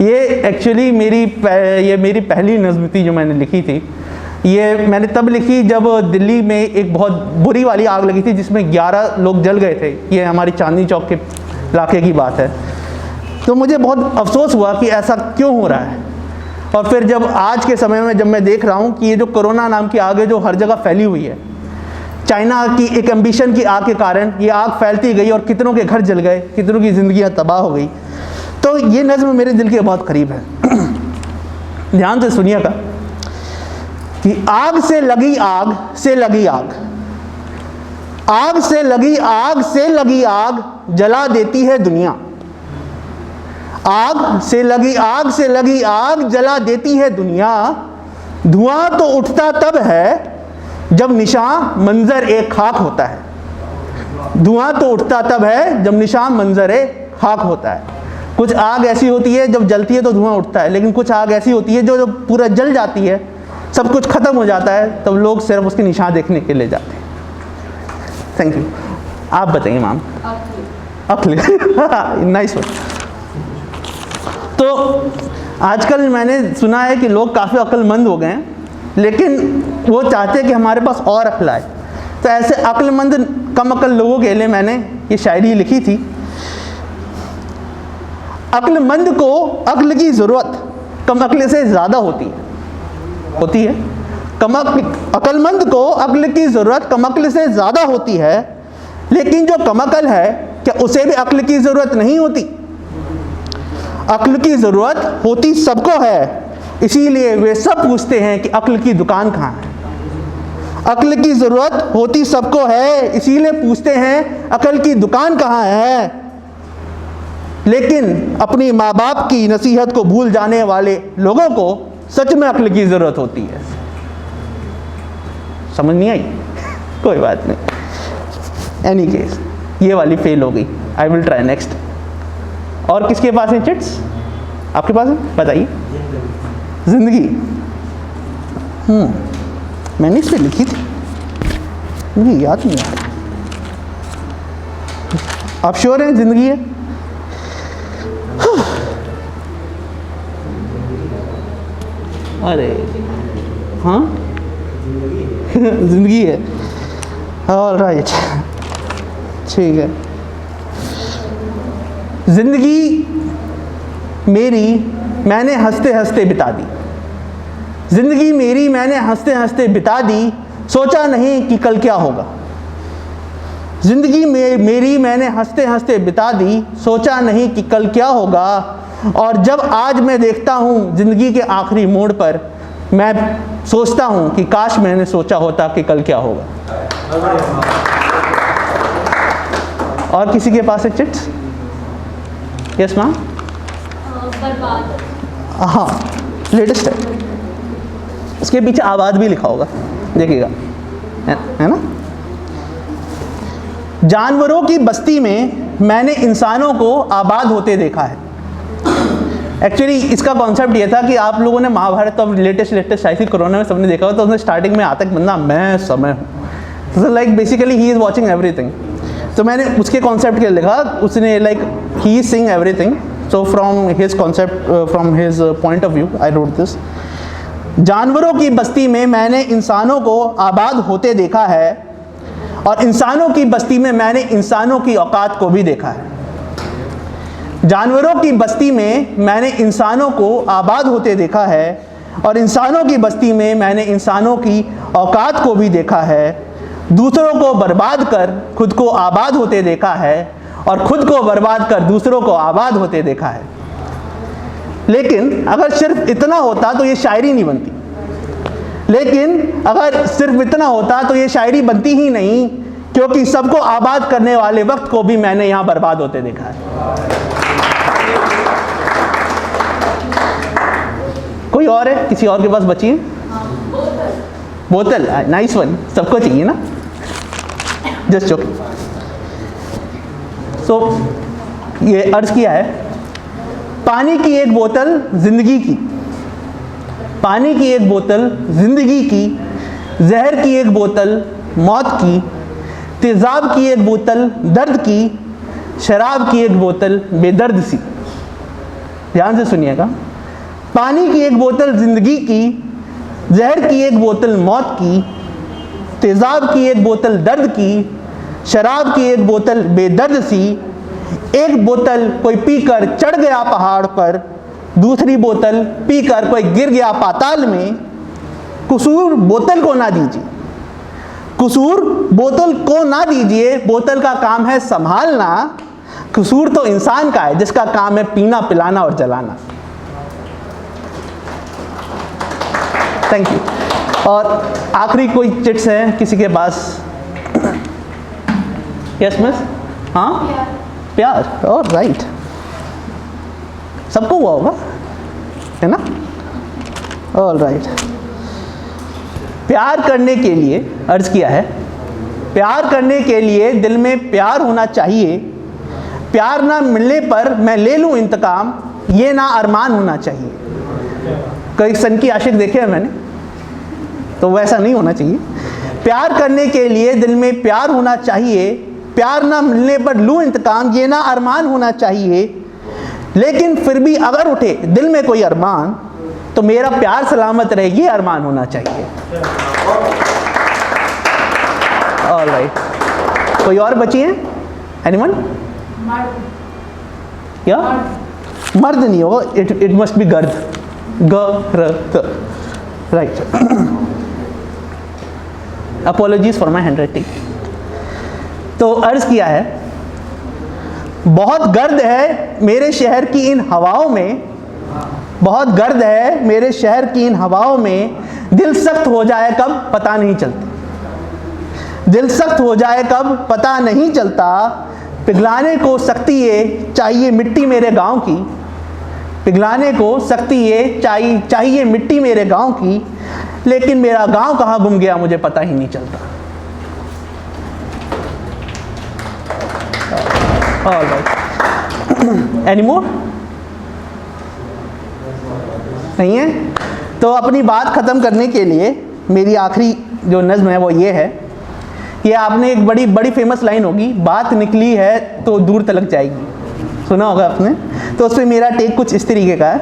ये एक्चुअली मेरी पहली नज़्म थी जो मैंने लिखी थी। ये मैंने तब लिखी जब दिल्ली में एक बहुत बुरी वाली आग लगी थी जिसमें 11 लोग जल गए थे। ये हमारी चांदनी चौक के इलाके की बात है। तो मुझे बहुत अफसोस हुआ कि ऐसा क्यों हो रहा है। और फिर जब आज के समय में जब मैं देख रहा हूँ कि ये जो कोरोना नाम की आग है जो हर जगह फैली हुई है, चाइना की एक एम्बिशन की आग के कारण ये आग फैलती गई और कितनों के घर जल गए, कितनों की ज़िंदगियाँ तबाह हो गई। तो ये नज़्म मेरे दिल के बहुत करीब है। ध्यान से सुनिएगा कि आग से लगी आग से लगी आग, आग से लगी आग से लगी आग जला देती है दुनिया। आग से लगी आग से लगी आग जला देती है दुनिया। धुआं तो उठता तब है जब निशान मंजर एक खाक होता है। धुआं तो उठता तब है जब निशान मंजर एक खाक होता है। कुछ आग ऐसी होती है जब जलती है तो धुआं उठता है, लेकिन कुछ आग ऐसी होती है जो जब पूरा जल जाती है, सब कुछ खत्म हो जाता है, तब लोग सिर्फ उसके निशान देखने के लिए जाते हैं। Thank you. आप बताइए मैम। अखिल नाइस वन। तो आजकल मैंने सुना है कि लोग काफ़ी अक्लमंद हो गए हैं, लेकिन वो चाहते हैं कि हमारे पास और अक्ल आए। तो ऐसे अक्लमंद कम अक्ल लोगों के लिए मैंने ये शायरी लिखी थी। अक्लमंद को अक्ल की ज़रूरत कम अक्ल से ज़्यादा होती है। अक्लमंद को अक्ल की ज़रूरत कम अक्ल से ज़्यादा होती है, लेकिन जो कम अक्ल है क्या उसे भी अक्ल की ज़रूरत नहीं होती? अक्ल की ज़रूरत होती सबको है, इसीलिए वे सब पूछते हैं कि अक्ल की दुकान कहाँ है। अक्ल की ज़रूरत होती सबको है, इसीलिए पूछते हैं अक्ल की दुकान कहाँ है। लेकिन अपनी माँ बाप की नसीहत को भूल जाने वाले लोगों को सच में अक्ल की ज़रूरत होती है। समझ नहीं आई? कोई बात नहीं। एनी केस ये वाली फेल हो गई। I will try next. और किसके पास है चिट्स? आपके पास है? बताइए। ज़िंदगी। मैंने इस पर लिखी थी, मुझे याद नहीं आ रहा। आप श्योर हैं ज़िंदगी है? अरे हाँ ज़िंदगी है। ऑल राइट, ठीक है। ज़िंदगी मेरी मैंने हंसते हंसते बिता दी। ज़िंदगी मेरी मैंने हंसते हंसते बिता दी, सोचा नहीं कि कल क्या होगा। ज़िंदगी मेरी मैंने हंसते हंसते बिता दी, सोचा नहीं कि कल क्या होगा। और जब आज मैं देखता हूँ ज़िंदगी के आखिरी मोड़ पर, मैं सोचता हूँ कि काश मैंने सोचा होता कि कल क्या होगा। और किसी के पास है चिट्स? Yes ma'am. हाँ, लेटेस्ट है। इसके पीछे आबाद भी लिखा होगा, देखिएगा, है ना। जानवरों की बस्ती में मैंने इंसानों को आबाद होते देखा है। एक्चुअली इसका कॉन्सेप्ट ये था कि आप लोगों ने महाभारत तो लेटेस्ट आई थी, कोरोना में सबने देखा हुआ, तो उसने स्टार्टिंग में आता कि बंदा मैं समय हूँ। तो like basically he is watching everything. तो मैंने उसके कॉन्सेप्ट के लिए लिखा, उसने like he is seeing everything. So from his concept, from his point of view I wrote this. जानवरों की बस्ती में मैंने इंसानों को आबाद होते देखा है, और इंसानों की बस्ती में मैंने इंसानों की औकात को भी देखा है। जानवरों की बस्ती में मैंने इंसानों को आबाद होते देखा है, और इंसानों की बस्ती में मैंने इंसानों की औकात को भी देखा है। दूसरों को बर्बाद कर खुद को आबाद होते देखा है, और खुद को बर्बाद कर दूसरों को आबाद होते देखा है। लेकिन अगर सिर्फ इतना होता तो ये शायरी नहीं बनती। लेकिन अगर सिर्फ इतना होता तो ये शायरी बनती ही नहीं, क्योंकि सबको आबाद करने वाले वक्त को भी मैंने यहाँ बर्बाद होते देखा है। कोई और है? किसी और के पास बची है? बोतल। Nice one. सबको चाहिए ना, जस्ट जोकिंग। सो ये अर्ज किया है, पानी की एक बोतल जिंदगी की, पानी की एक बोतल जिंदगी की, जहर की एक बोतल मौत की, तेज़ाब की एक बोतल दर्द की, शराब की एक बोतल बेदर्द सी। ध्यान से सुनिएगा। पानी की एक बोतल जिंदगी की, जहर की एक बोतल मौत की, तेज़ाब की एक बोतल दर्द की, शराब की एक बोतल बेदर्द सी। एक बोतल कोई पीकर चढ़ गया पहाड़ पर, दूसरी बोतल पीकर कोई गिर गया पाताल में। कसूर बोतल को ना दीजिए, कसूर बोतल को ना दीजिए, बोतल का काम है संभालना। कसूर तो इंसान का है जिसका काम है पीना, पिलाना और जलाना। Thank you. और आखिरी कोई चिट्स है किसी के पास? Yes miss? हाँ, प्यार। और राइट, सबको हुआ होगा, है ना? All right. प्यार करने के लिए अर्ज किया है, प्यार करने के लिए दिल में प्यार होना चाहिए। प्यार ना मिलने पर मैं ले लूँ इंतकाम, ये ना अरमान होना चाहिए। कई सन की आशिक देखे हैं मैंने, तो वैसा नहीं होना चाहिए। प्यार करने के लिए दिल में प्यार होना चाहिए। प्यार ना मिलने पर लूँ इंतकाम, ये ना अरमान होना चाहिए। लेकिन फिर भी अगर उठे दिल में कोई अरमान, तो मेरा प्यार सलामत रहे, ये अरमान होना चाहिए। ऑल राइट, कोई और बची है? एनीवन? या मर्द नहीं होगा, इट मस्ट बी गर्द, गर्द, right. Apologies for my handwriting. तो अर्ज किया है, बहुत गर्द है मेरे शहर की इन हवाओं में, बहुत गर्द है मेरे शहर की इन हवाओं में। दिल सख्त हो जाए कब पता नहीं चलता, दिल सख्त हो जाए कब पता नहीं चलता। पिघलाने को सख्ती ये चाहिए मिट्टी मेरे गांव की, पिघलाने को सख्ती ये चाहिए मिट्टी मेरे गांव की। लेकिन मेरा गांव कहाँ गुम गया मुझे पता ही नहीं चलता। All right, any more? नहीं है? तो अपनी बात ख़त्म करने के लिए मेरी आखिरी जो नज़्म है वो ये है कि आपने एक बड़ी फेमस लाइन होगी, बात निकली है तो दूर तलक जाएगी, सुना होगा आपने। तो उसमें मेरा टेक कुछ इस तरीके का है।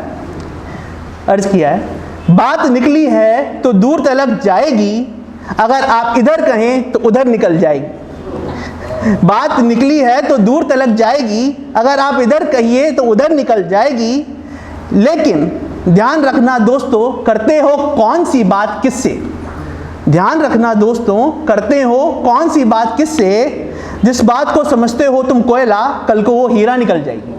अर्ज किया है, बात निकली है तो दूर तलक जाएगी, अगर आप इधर कहें तो उधर निकल जाएगी। बात निकली है तो दूर तलक जाएगी, अगर आप इधर कहिए तो उधर निकल जाएगी। लेकिन ध्यान रखना दोस्तों, करते हो कौन सी बात किससे, ध्यान रखना दोस्तों, करते हो कौन सी बात किससे। जिस बात को समझते हो तुम कोयला, कल को वो हीरा निकल जाएगी।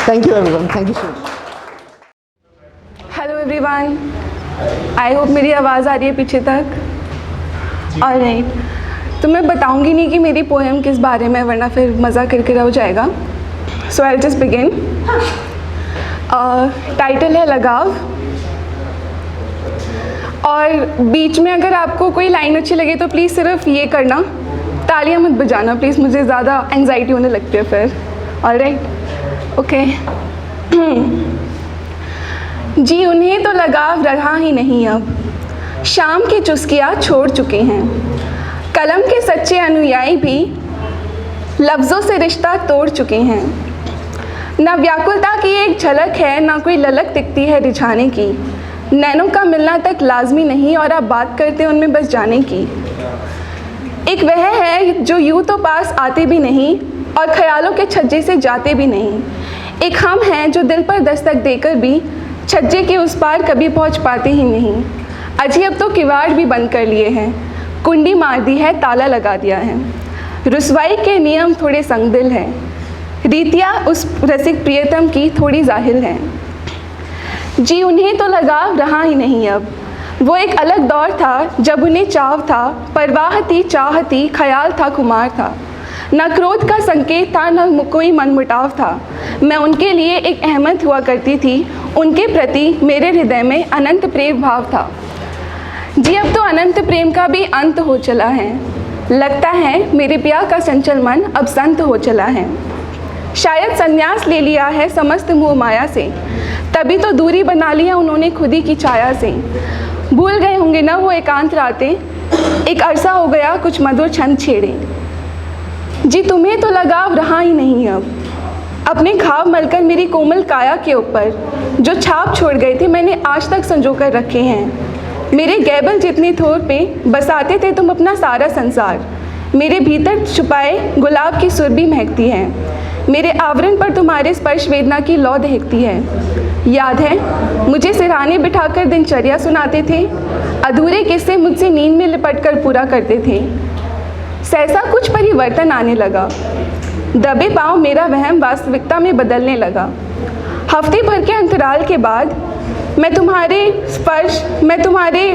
Thank you everyone, thank you so much. Hello everyone, I hope मेरी आवाज़ आ रही है पीछे तक। ऑलराइट, तो मैं बताऊंगी नहीं कि मेरी पोएम किस बारे में, वरना फिर मज़ा किरकिरा हो जाएगा। So I will just begin. Title है लगाव। और बीच में अगर आपको कोई लाइन अच्छी लगे तो प्लीज़ सिर्फ ये करना, तालियां मत बजाना प्लीज़, मुझे ज़्यादा एंग्जाइटी होने लगती है फिर। Alright, okay. जी उन्हें तो लगाव रहा ही नहीं अब, शाम की चुस्कियाँ छोड़ चुके हैं। कलम के सच्चे अनुयायी भी लफ्ज़ों से रिश्ता तोड़ चुके हैं। न व्याकुलता की एक झलक है, ना कोई ललक दिखती है रिझाने की। नैनों का मिलना तक लाजमी नहीं और आप बात करते हैं उनमें बस जाने की। एक वह है जो यूँ तो पास आते भी नहीं और ख्यालों के छज्जे से जाते भी नहीं। एक हम हैं जो दिल पर दस्तक देकर भी छज्जे के उस पार कभी पहुंच पाते ही नहीं। अजी अब तो किवाड़ भी बंद कर लिए हैं, कुंडी मार दी है, ताला लगा दिया है। रुसवाई के नियम थोड़े संगदिल हैं, रीतियाँ उस रसिक प्रियतम की थोड़ी जाहिल हैं। जी उन्हें तो लगाव रहा ही नहीं अब, वो एक अलग दौर था जब उन्हें चाव था, परवाह थी, चाह थी, ख्याल था, खुमार था। न क्रोध का संकेत था, न कोई मनमुटाव था। मैं उनके लिए एक अहमद हुआ करती थी, उनके प्रति मेरे हृदय में अनंत प्रेम भाव था। जी अब तो अनंत प्रेम का भी अंत हो चला है, लगता है मेरे प्यार का चंचल मन अब संत हो चला है। शायद संन्यास ले लिया है समस्त मोह माया से, तभी तो दूरी बना लिया उन्होंने खुद ही की छाया से। भूल गए होंगे ना वो एकांत रातें, एक अरसा हो गया कुछ मधुर छंद छेड़े। जी तुम्हें तो लगाव रहा ही नहीं अब, अपने घाव मलकर मेरी कोमल काया के ऊपर जो छाप छोड़ गए थे मैंने आज तक संजो कर रखे हैं। मेरे गैबल जितने थोर पे बसाते थे तुम अपना सारा संसार। मेरे भीतर छुपाए गुलाब की सुर भी महकती है। मेरे आवरण पर तुम्हारे स्पर्श वेदना की लौ दहकती है। याद है मुझे सिरहाने बिठाकर दिनचर्या सुनाते थे, अधूरे किस्से मुझसे नींद में लिपट कर पूरा करते थे। सहसा कुछ परिवर्तन आने लगा, दबे पाँव मेरा वहम वास्तविकता में बदलने लगा। हफ्ते भर के अंतराल के बाद मैं तुम्हारे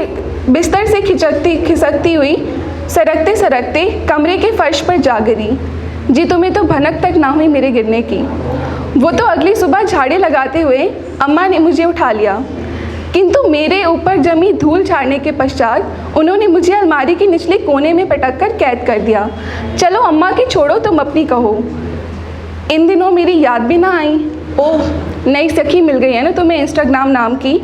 बिस्तर से खिसकती हुई सरकते सरकते कमरे के फर्श पर जा गिरी। जी तुम्हें तो भनक तक ना हुई मेरे गिरने की। वो तो अगली सुबह झाड़े लगाते हुए अम्मा ने मुझे उठा लिया, किंतु मेरे ऊपर जमी धूल झाड़ने के पश्चात उन्होंने मुझे अलमारी के निचले कोने में पटक कर कैद कर दिया। चलो अम्मा की छोड़ो, तुम अपनी कहो। इन दिनों मेरी याद भी ना आई। ओह, नई सखी मिल गई है ना तुम्हें इंस्टाग्राम नाम की,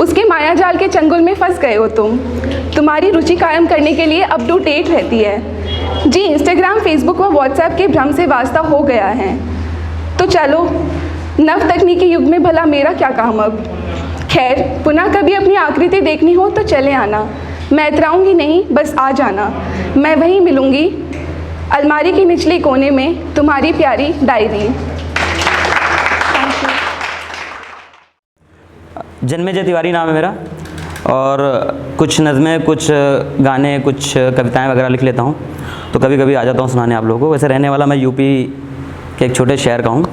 उसके मायाजाल के चंगुल में फंस गए हो तुम। तुम्हारी रुचि कायम करने के लिए अप टू डेट रहती है। जी इंस्टाग्राम, फेसबुक व व्हाट्सएप के भ्रम से वास्ता हो गया है। तो चलो, नव तकनीकी युग में भला मेरा क्या काम अब। खैर, पुनः कभी अपनी आकृति देखनी हो तो चले आना। मैं इतराऊँगी नहीं, बस आ जाना। मैं वहीं मिलूँगी, अलमारी के निचले कोने में, तुम्हारी प्यारी डायरी। जन्मेजय तिवारी नाम है मेरा, और कुछ नज़में, कुछ गाने, कुछ कविताएं वगैरह लिख लेता हूँ। तो कभी कभी आ जाता हूँ सुनाने आप लोगों को। वैसे रहने वाला मैं यूपी के एक छोटे शहर का हूँ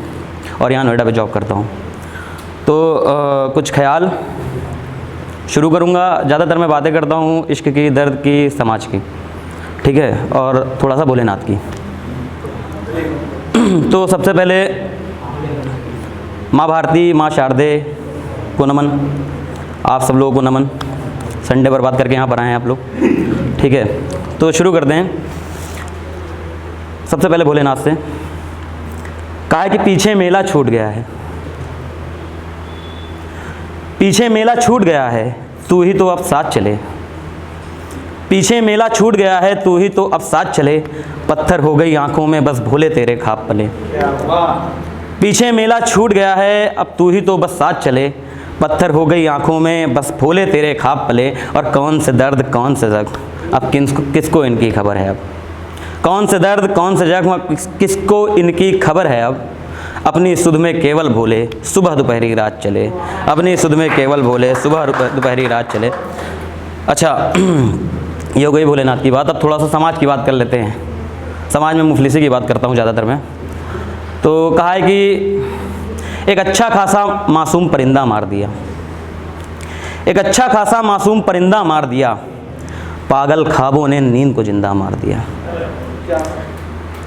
और यहाँ नोएडा पे जॉब करता हूँ। तो कुछ ख्याल शुरू करूँगा। ज़्यादातर मैं बातें करता हूँ इश्क की, दर्द की, समाज की, ठीक है, और थोड़ा सा भोलेनाथ की। तो सबसे पहले माँ भारती, माँ शारदे को नमन, आप सब लोगों को नमन। संडे बर्बाद करके यहाँ पर आए हैं आप लोग, ठीक है। तो शुरू करते हैं सबसे पहले भोलेनाथ से। कहा है कि पीछे मेला छूट गया है, पीछे मेला छूट गया है, तू ही तो अब साथ चले। पीछे मेला छूट गया है, तू ही तो अब साथ चले। पत्थर हो गई आंखों में, बस भोले तेरे ख्वाब पले। पीछे मेला छूट गया है, अब तू ही तो बस साथ चले। पत्थर हो गई आंखों में, बस भोले तेरे ख्वाब पले। और कौन से दर्द, कौन से जख्म, अब किसको इनकी खबर है। अब कौन से दर्द, कौन से जख्म, किसको इनकी खबर है। अब अपनी सुध में केवल भोले, सुबह दोपहरी रात चले। अपनी सुध में केवल भोले, सुबह दोपहरी रात चले। अच्छा, ये हो गई भोलेनाथ की बात। अब थोड़ा सा समाज की बात कर लेते हैं। समाज में मुफलिसी की बात करता हूँ ज़्यादातर मैं। तो कहा है कि एक अच्छा खासा मासूम परिंदा मार दिया, एक अच्छा खासा मासूम परिंदा मार दिया। पागल ख्वाबों ने नींद को जिंदा मार दिया।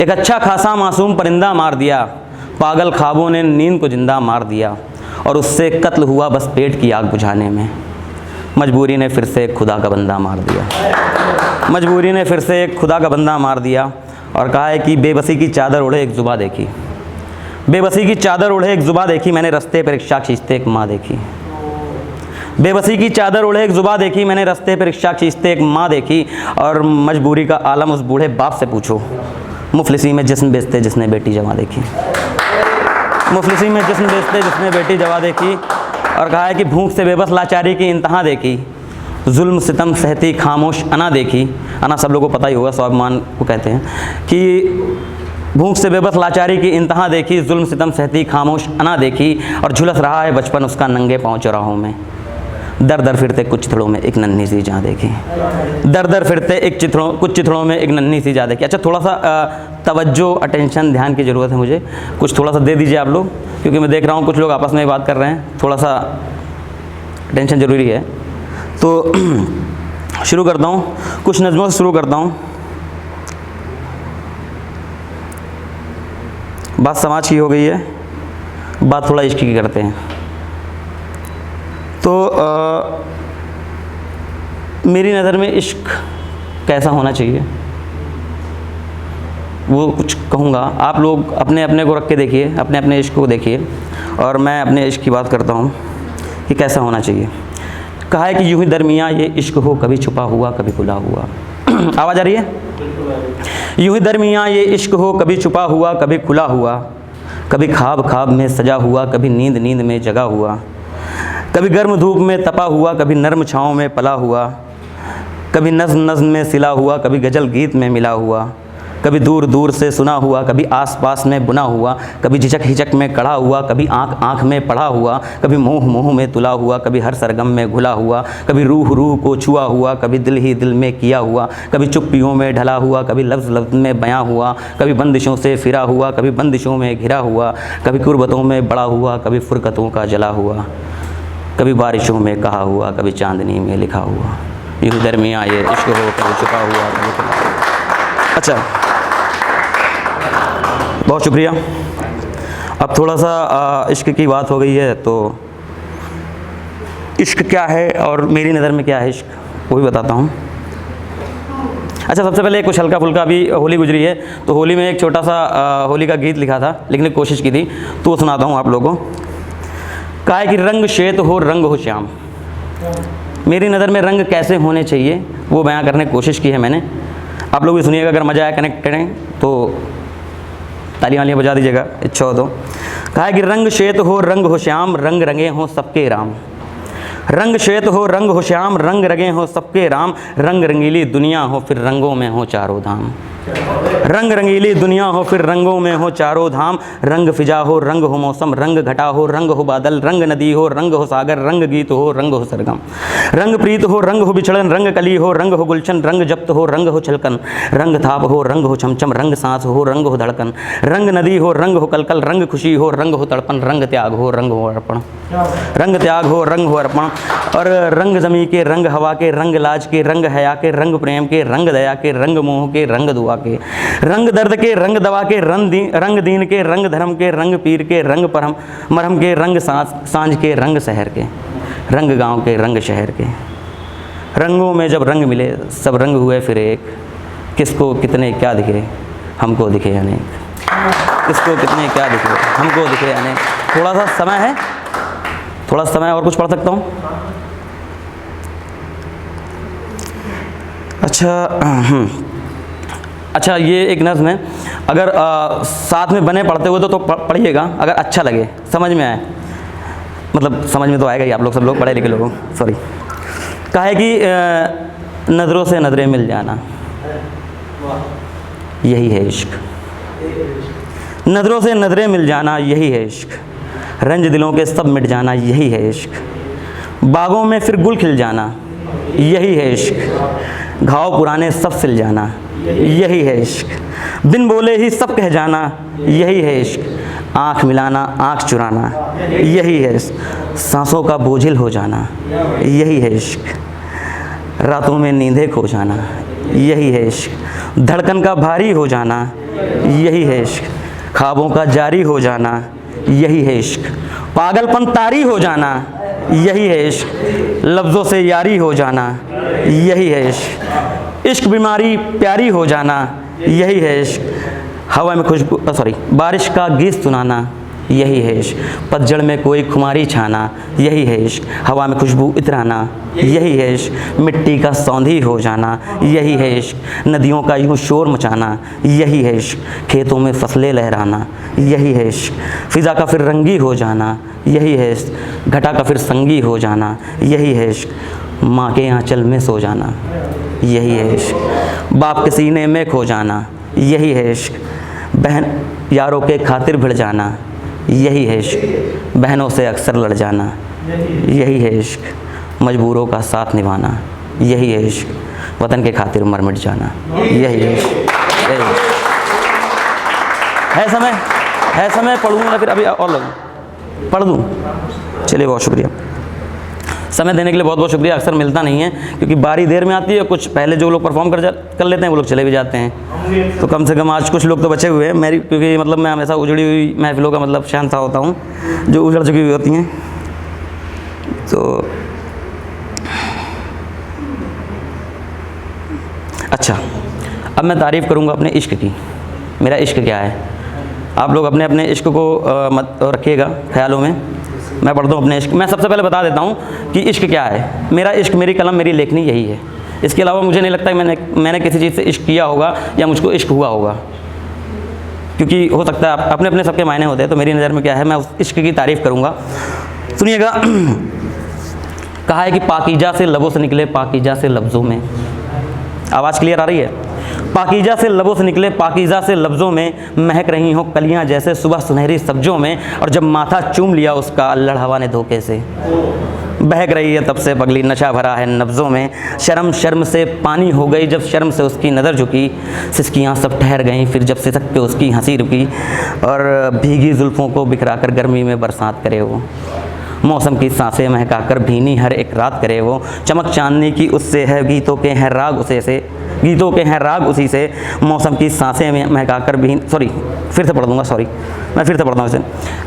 एक अच्छा खासा मासूम परिंदा मार दिया, पागल ख्वाबों ने नींद को जिंदा मार दिया। और उससे कत्ल हुआ बस पेट की आग बुझाने में। मजबूरी ने फिर से खुदा का बंदा मार दिया। मजबूरी ने फिर से एक खुदा का बंदा मार दिया। और कहा है कि बेबसी की चादर ओढ़े एक जुबा देखी, बेबसी की चादर ओढ़े एक जुबा देखी। मैंने रास्ते पर रिक्शा खींचते एक माँ देखी। बेबसी की चादर ओढ़े एक जुबा देखी, मैंने रास्ते पर रिक्शा खींचते एक माँ देखी। और मजबूरी का आलम उस बूढ़े बाप से पूछो, मुफलिसी में जिस्म बेचते जिसने बेटी जवा देखी। मुफलिसी में जिस्म बेचते जिसने बेटी जवा देखी। और कहा है कि भूख से बेबस लाचारी की इंतहा देखी, जुल्म सितम सहती खामोश अना देखी। अना सब लोगों को पता ही होगा, स्वाभिमान को कहते हैं। कि भूख से बेबस लाचारी की इंतहा देखी, जुल्म सितम सहती खामोश अना देखी। और झुलस रहा है बचपन उसका नंगे पाँव चौराहों में। दर दर फिरते कुछ चिथड़ों में एक नन्ही सी जहाँ देखी। दर दर फिरते कुछ चिथड़ों में एक नन्ही सी जहाँ देखी। अच्छा, थोड़ा सा तवज्जो, अटेंशन, ध्यान की ज़रूरत है मुझे। कुछ थोड़ा सा दे दीजिए आप लोग, क्योंकि मैं देख रहा हूँ कुछ लोग आपस में बात कर रहे हैं। थोड़ा सा अटेंशन ज़रूरी है। तो शुरू करता हूँ, कुछ नज़मों से शुरू करता हूँ। बात समाज की हो गई है, बात थोड़ा इश्क की करते हैं। तो मेरी नज़र में इश्क कैसा होना चाहिए वो कुछ कहूँगा। आप लोग अपने अपने को रख के देखिए, अपने अपने इश्क को देखिए, और मैं अपने इश्क की बात करता हूँ कि कैसा होना चाहिए। कहा है कि यूँ ही दरमियाँ ये इश्क हो, कभी छुपा हुआ कभी खुला हुआ। आवाज़ आ रही है? यूँ ही दरमियाँ ये इश्क हो, कभी छुपा हुआ कभी खुला हुआ। कभी ख्वाब ख्वाब में सजा हुआ, कभी नींद नींद में जगा हुआ, कभी गर्म धूप में तपा हुआ, कभी नर्म छाँव में पला हुआ, कभी नज़्म नज़्म में सिला हुआ, कभी गज़ल गीत में मिला हुआ, कभी दूर दूर से सुना हुआ, कभी आस पास में बुना हुआ, कभी झिझक हिचक में कड़ा हुआ, कभी आँख आँख में पढ़ा हुआ, कभी मोह मोह में तुला हुआ, कभी हर सरगम में घुला हुआ, कभी रूह रूह को छुआ हुआ, कभी दिल ही दिल में किया हुआ, कभी चुप्पियों में ढला हुआ, कभी लफ्ज़ लफ्ज़ में बयां हुआ, कभी बंदिशों से फिरा हुआ, कभी बंदिशों में घिरा हुआ, कभी कुर्बतों में बड़ा हुआ, कभी फुरकतों का जला हुआ, कभी बारिशों में कहा हुआ, कभी चांदनी में लिखा हुआ, यूँ दरमियाँ ये इश्क हो, कभी छुपा हुआ, कभी खुला हुआ। अच्छा, बहुत शुक्रिया। अब थोड़ा सा इश्क की बात हो गई है, तो इश्क क्या है और मेरी नज़र में क्या है इश्क, वो भी बताता हूँ। अच्छा, सबसे पहले कुछ हल्का फुल्का, अभी होली गुजरी है तो होली में एक छोटा सा होली का गीत लिखा था, लिखने की कोशिश की थी, तो वो सुनाता हूँ आप लोगों को। कहा है कि रंग श्वेत हो रंग हो श्याम। मेरी नज़र में रंग कैसे होने चाहिए वो बयां करने की कोशिश की है मैंने। आप लोग भी सुनिएगा, अगर मज़ा आया कनेक्ट करें तो ताली वालियाँ बजा दीजिएगा, इच्छा हो तो। कहा है कि रंग श्वेत हो रंग हो श्याम, रंग रंगे हों सबके राम। रंग श्वेत हो रंग हो श्याम, रंग रंगे हों सबके राम, रंग रंगीली दुनिया हो फिर रंगों में हो चारों धाम। रंग रंगीली दुनिया हो फिर रंगों में हो चारों धाम, रंग फिजा हो रंग हो मौसम, रंग घटा हो रंग हो बादल, रंग नदी हो रंग हो सागर, रंग गीत हो रंग हो सरगम, रंग प्रीत हो रंग हो बिछड़न, रंग कली हो रंग हो गुलशन, रंग जप्त हो रंग हो छलकन, रंग थाप हो रंग हो छमछम, रंग सांस हो रंग हो धड़कन, रंग नदी हो रंग हो कलकल, रंग खुशी हो रंग हो तड़पन, रंग त्याग हो रंग हो अर्पण, रंग त्याग हो रंग हो अर्पण। और रंग जमी के, रंग हवा के, रंग लाज के, रंग हया के, रंग प्रेम के, रंग दया के, रंग मोह के, रंग दुआ के, रंग दर्द के, रंग दवा के, रंग दीन के, रंग धर्म के, रंग पीर के, रंग परम मरहम के, रंग सांझ के, रंग शहर के, रंग गांव के, रंग शहर के। रंगों में जब रंग मिले सब रंग हुए फिर एक, किसको कितने क्या दिखे हमको दिखे अनेक, किसको कितने क्या दिखे हमको दिखे अनेक। थोड़ा सा समय है, थोड़ा समय और कुछ पढ़ सकता हूँ। अच्छा, ये एक नज़्म है, अगर साथ में बने पढ़ते हुए तो पढ़िएगा, अगर अच्छा लगे, समझ में आए, मतलब समझ में तो आएगा ही, आप लोग सब लोग पढ़े लिखे लोगों, सॉरी। कहा है कि नज़रों से नज़रें मिल जाना यही है इश्क, नज़रों से नज़रें मिल जाना यही है इश्क, रंज दिलों के सब मिट जाना यही है इश्क, बागों में फिर गुल खिल जाना यही है इश्क, घाव पुराने सब सिल जाना यही है इश्क, बिन बोले ही सब कह जाना यही है इश्क, आँख मिलाना आँख चुराना यही है इश्क, सांसों का बोझिल हो जाना यही है इश्क, रातों में नींदें खो जाना यही है इश्क, धड़कन का भारी हो जाना यही है इश्क, ख्वाबों का जारी हो जाना यही है इश्क, पागलपन तारी हो जाना यही है इश्क, लफ्ज़ों से यारी हो जाना यही है इश्क, इश्क बीमारी प्यारी हो जाना यही है इश्क, हवा में खुशबू बारिश का गीत सुनाना यही है इश्क, पतझड़ में कोई खुमारी छाना यही है इश्क, हवा में खुशबू इतराना यही है इश्क, मिट्टी का सौंधी हो जाना यही है इश्क, नदियों का यूँ शोर मचाना यही है इश्क, खेतों में फसलें लहराना यही है इश्क, फ़िज़ा का फिर रंगी हो जाना यही है इश्क, घटा का फिर संगी हो जाना यही है इश्क, माँ के आँचल में सो जाना यही है इश्क, बाप के सीने में खो जाना यही है इश्क, बहन यारों के खातिर भिड़ जाना यही है इश्क, बहनों से अक्सर लड़ जाना यही है इश्क, मजबूरों का साथ निभाना यही है इश्क, वतन के खातिर मर मिट जाना यही है इश्क। है समय पढ़ूँगा फिर अभी और लोग पढ़ दूँ? चलिए, बहुत शुक्रिया, समय देने के लिए बहुत बहुत शुक्रिया। अक्सर मिलता नहीं है क्योंकि बारी देर में आती है, कुछ पहले जो लोग परफॉर्म कर लेते हैं वो लोग चले भी जाते हैं, तो कम से कम आज कुछ लोग तो बचे हुए हैं मेरी, क्योंकि मतलब मैं हमेशा उजड़ी हुई महफिलों का मतलब शहंशाह होता हूँ जो उजड़ चुकी हुई होती हैं। तो अच्छा, अब मैं तारीफ़ करूँगा अपने इश्क की। मेरा इश्क क्या है, आप लोग अपने अपने इश्क को मत रखिएगा ख्यालों में। मैं पढ़ता हूँ अपने इश्क। मैं सबसे पहले बता देता हूँ कि इश्क क्या है। मेरा इश्क, मेरी कलम, मेरी लेखनी यही है। इसके अलावा मुझे नहीं लगता कि मैंने किसी चीज़ से इश्क किया होगा या मुझको इश्क हुआ होगा, क्योंकि हो सकता है अपने अपने सबके मायने होते हैं, तो मेरी नज़र में क्या है, मैं उस इश्क की तारीफ़ करूँगा। सुनिएगा, कहा है कि पाकीजा से लबों से निकले पाकीजा से लफ्ज़ों में, आवाज़ क्लियर आ रही है? पाकीजा से लबों से निकले पाकीजा से लफ्ज़ों में, महक रही हो कलियां जैसे सुबह सुनहरी सब्ज़ों में, और जब माथा चूम लिया उसका अल्लड़ हवा ने धोखे से, बहक रही है तब से पगली, नशा भरा है नब्ज़ों में, शर्म शर्म से पानी हो गई जब शर्म से उसकी नज़र झुकी, सिसकियाँ सब ठहर गईं फिर जब सिसक के उसकी हंसी रुकी, और भीगी जुल्फ़ों को बिखरा कर गर्मी में बरसात करे वो, मौसम की सांसें महकाकर भीनी हर एक रात करे वो, चमक चांदनी की उससे है गीतों के हैं राग उसे से, गीतों के हैं राग उसी से, मौसम की सांसें महकाकर भी, फिर से पढ़ दूंगा, मैं फिर से पढ़ता हूँ इसे।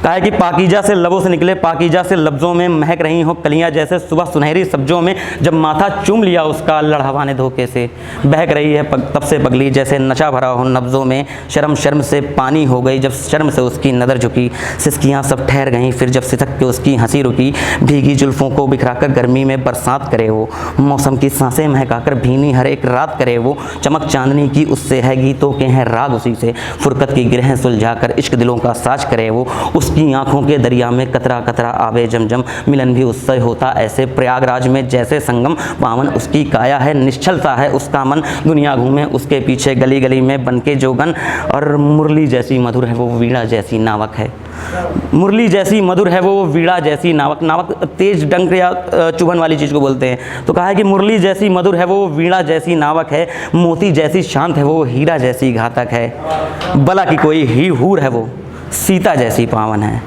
कहा है कि पाकीजा से लबों से निकले पाकीजा से लफ्ज़ों में, महक रही हो कलियां जैसे सुबह सुनहरी सब्ज़ों में, जब माथा चूम लिया उसका अल्लड़ हवा ने धोखे से, बहक रही है तब से पगली जैसे नशा भरा हो नब्ज़ों में, शर्म शर्म से पानी हो गई जब शर्म से उसकी नज़र झुकी, सिसकियाँ सब ठहर गईं फिर जब सिसक के उसकी हंसी रुकी, भीगी जुल्फ़ों को बिखराकर गर्मी में बरसात करे वो, मौसम की सांसें महकाकर भीनी हर एक रात करे वो, चमक चांदनी की उससे है गीतों के हैं राग उसी से, फुरकत की गिरह सुलझाकर इश्क दिलों का साज करे वो, उसकी आंखों के दरिया में कतरा कतरा आवे जमजम, मिलन भी उससे होता ऐसे प्रयागराज में जैसे संगम, पावन उसकी काया है निश्चल सा है उसका मन, दुनिया घूमे उसके पीछे गली गली में बनके जोगन, और मुरली जैसी मधुर है वो वीणा जैसी नावक है, मुरली जैसी मधुर है वो वीणा जैसी नावक, नावक तेज डंक या चुभन वाली चीज़ को बोलते हैं, तो कहा है कि मुरली जैसी मधुर है वो वीणा जैसी नावक है, मोती जैसी शांत है वो हीरा जैसी घातक है, भला की कोई ही हूर है वो सीता जैसी पावन है,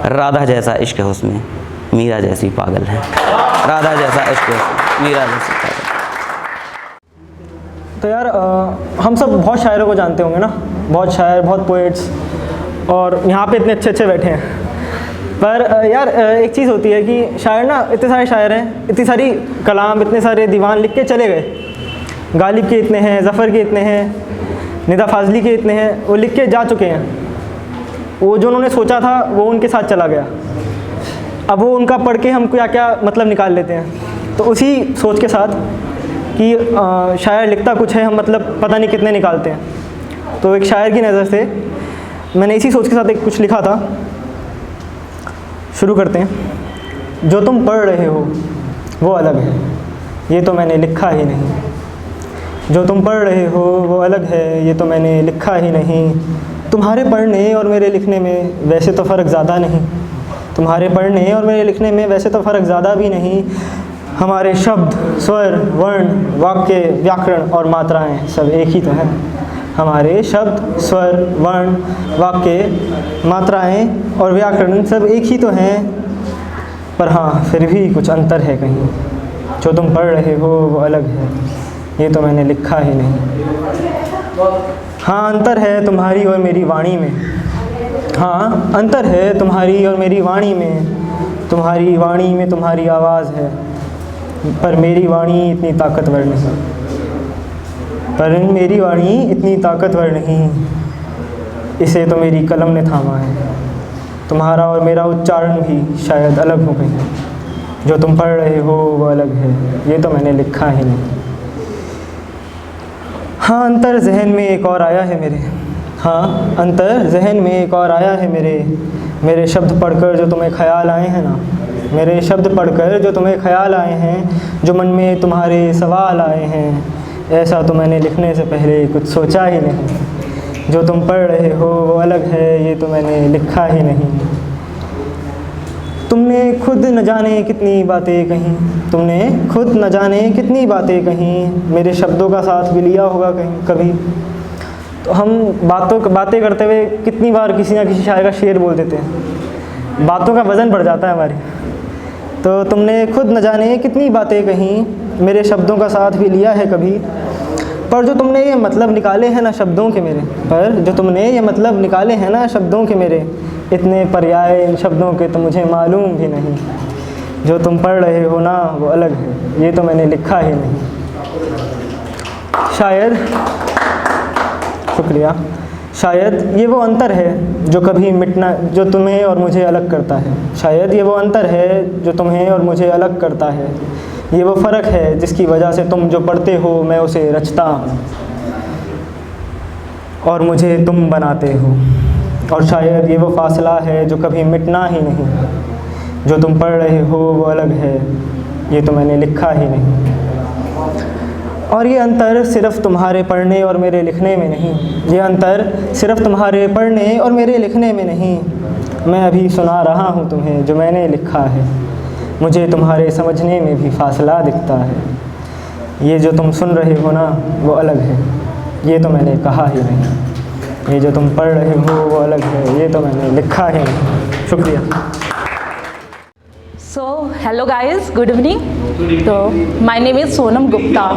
राधा जैसा इश्क है उसमें मीरा जैसी पागल है, राधा जैसा इश्क है मीरा जैसी पागल। तो यार हम सब बहुत शायरों को जानते होंगे ना, बहुत शायर, बहुत पोइट्स, और यहाँ पे इतने अच्छे अच्छे बैठे हैं, पर यार एक चीज़ होती है कि शायर ना, इतने सारे शायर हैं, इतनी सारी कलाम, इतने सारे दीवान लिख के चले गए, गालिब के इतने हैं, ज़फ़र के इतने हैं, निदा फाजली के इतने हैं, वो लिख के जा चुके हैं, वो जो उन्होंने सोचा था वो उनके साथ चला गया, अब वो उनका पढ़ के हम क्या क्या मतलब निकाल लेते हैं। तो उसी सोच के साथ कि शायर लिखता कुछ है, हम मतलब पता नहीं कितने निकालते हैं, तो एक शायर की नज़र से मैंने इसी सोच के साथ एक कुछ लिखा था। शुरू करते हैं। जो तुम पढ़ रहे हो वो अलग है, ये तो मैंने लिखा ही नहीं। जो तुम पढ़ रहे हो वो अलग है, ये तो मैंने लिखा ही नहीं। तुम्हारे पढ़ने और मेरे लिखने में वैसे तो फ़र्क ज़्यादा नहीं, तुम्हारे पढ़ने और मेरे लिखने में वैसे तो फ़र्क ज़्यादा भी नहीं। हमारे शब्द, स्वर, वर्ण, वाक्य, व्याकरण और मात्राएं सब एक ही तो हैं। हमारे शब्द, स्वर, वर्ण, वाक्य, मात्राएं और व्याकरण सब एक ही तो हैं, पर हाँ फिर भी कुछ अंतर है कहीं। जो तुम पढ़ रहे हो वो अलग है, ये तो मैंने लिखा ही नहीं। हाँ अंतर है तुम्हारी और मेरी वाणी में, हाँ अंतर है तुम्हारी और मेरी वाणी में। तुम्हारी वाणी में तुम्हारी आवाज़ है, पर मेरी वाणी इतनी ताकतवर नहीं, पर मेरी वाणी इतनी ताकतवर नहीं। इसे तो मेरी कलम ने थामा है, तुम्हारा और मेरा उच्चारण भी शायद अलग हो गए। जो तुम पढ़ रहे हो वो अलग है, ये तो मैंने लिखा ही नहीं। हाँ अंतर जहन में एक और आया है मेरे, हाँ अंतर जहन में एक और आया है मेरे शब्द पढ़कर जो तुम्हें ख्याल आए हैं ना, मेरे शब्द पढ़कर जो तुम्हें ख्याल आए हैं, जो मन में तुम्हारे सवाल आए हैं। ऐसा तो मैंने लिखने से पहले कुछ सोचा ही नहीं। जो तुम पढ़ रहे हो वो अलग है, ये तो मैंने लिखा ही नहीं। तुमने खुद न जाने कितनी बातें कहीं, तुमने खुद न जाने कितनी बातें कहीं, मेरे शब्दों का साथ भी लिया होगा कहीं कभी। तो हम बातें करते हुए कितनी बार किसी ना किसी शायर का शेर बोल देते हैं, बातों का वज़न बढ़ जाता है हमारी। तो तुमने खुद न जाने कितनी बातें कहीं, मेरे शब्दों का साथ भी लिया है कभी। पर जो तुमने ये मतलब निकाले हैं ना शब्दों के मेरे, पर जो तुमने ये मतलब निकाले हैं ना शब्दों के मेरे, इतने पर्याय इन शब्दों के तो मुझे मालूम भी नहीं। जो तुम पढ़ रहे हो ना वो अलग है, ये तो मैंने लिखा ही नहीं। शायद, शुक्रिया। शायद ये वो अंतर है जो कभी मिटना, जो तुम्हें और मुझे अलग करता है। शायद ये वो अंतर है जो तुम्हें और मुझे अलग करता है। ये वो फ़र्क है जिसकी वजह से तुम जो पढ़ते हो मैं उसे रचता हूँ। और मुझे तुम बनाते हो। और शायद ये वो फासला है जो कभी मिटना ही नहीं। जो तुम पढ़ रहे हो वो अलग है, ये तो मैंने लिखा ही नहीं। और ये अंतर सिर्फ़ तुम्हारे पढ़ने और मेरे लिखने में नहीं। ये अंतर सिर्फ़ तुम्हारे पढ़ने और मेरे लिखने में नहीं। मैं अभी सुना रहा हूँ तुम्हें जो मैंने लिखा है। मुझे तुम्हारे समझने में भी फासला दिखता है। ये जो तुम सुन रहे हो ना वो अलग है, ये तो मैंने कहा ही नहीं। ये जो तुम पढ़ रहे हो वो अलग है, ये तो मैंने लिखा ही नहीं। शुक्रिया। So, hello guys, good evening. So, my name is Sonam Gupta.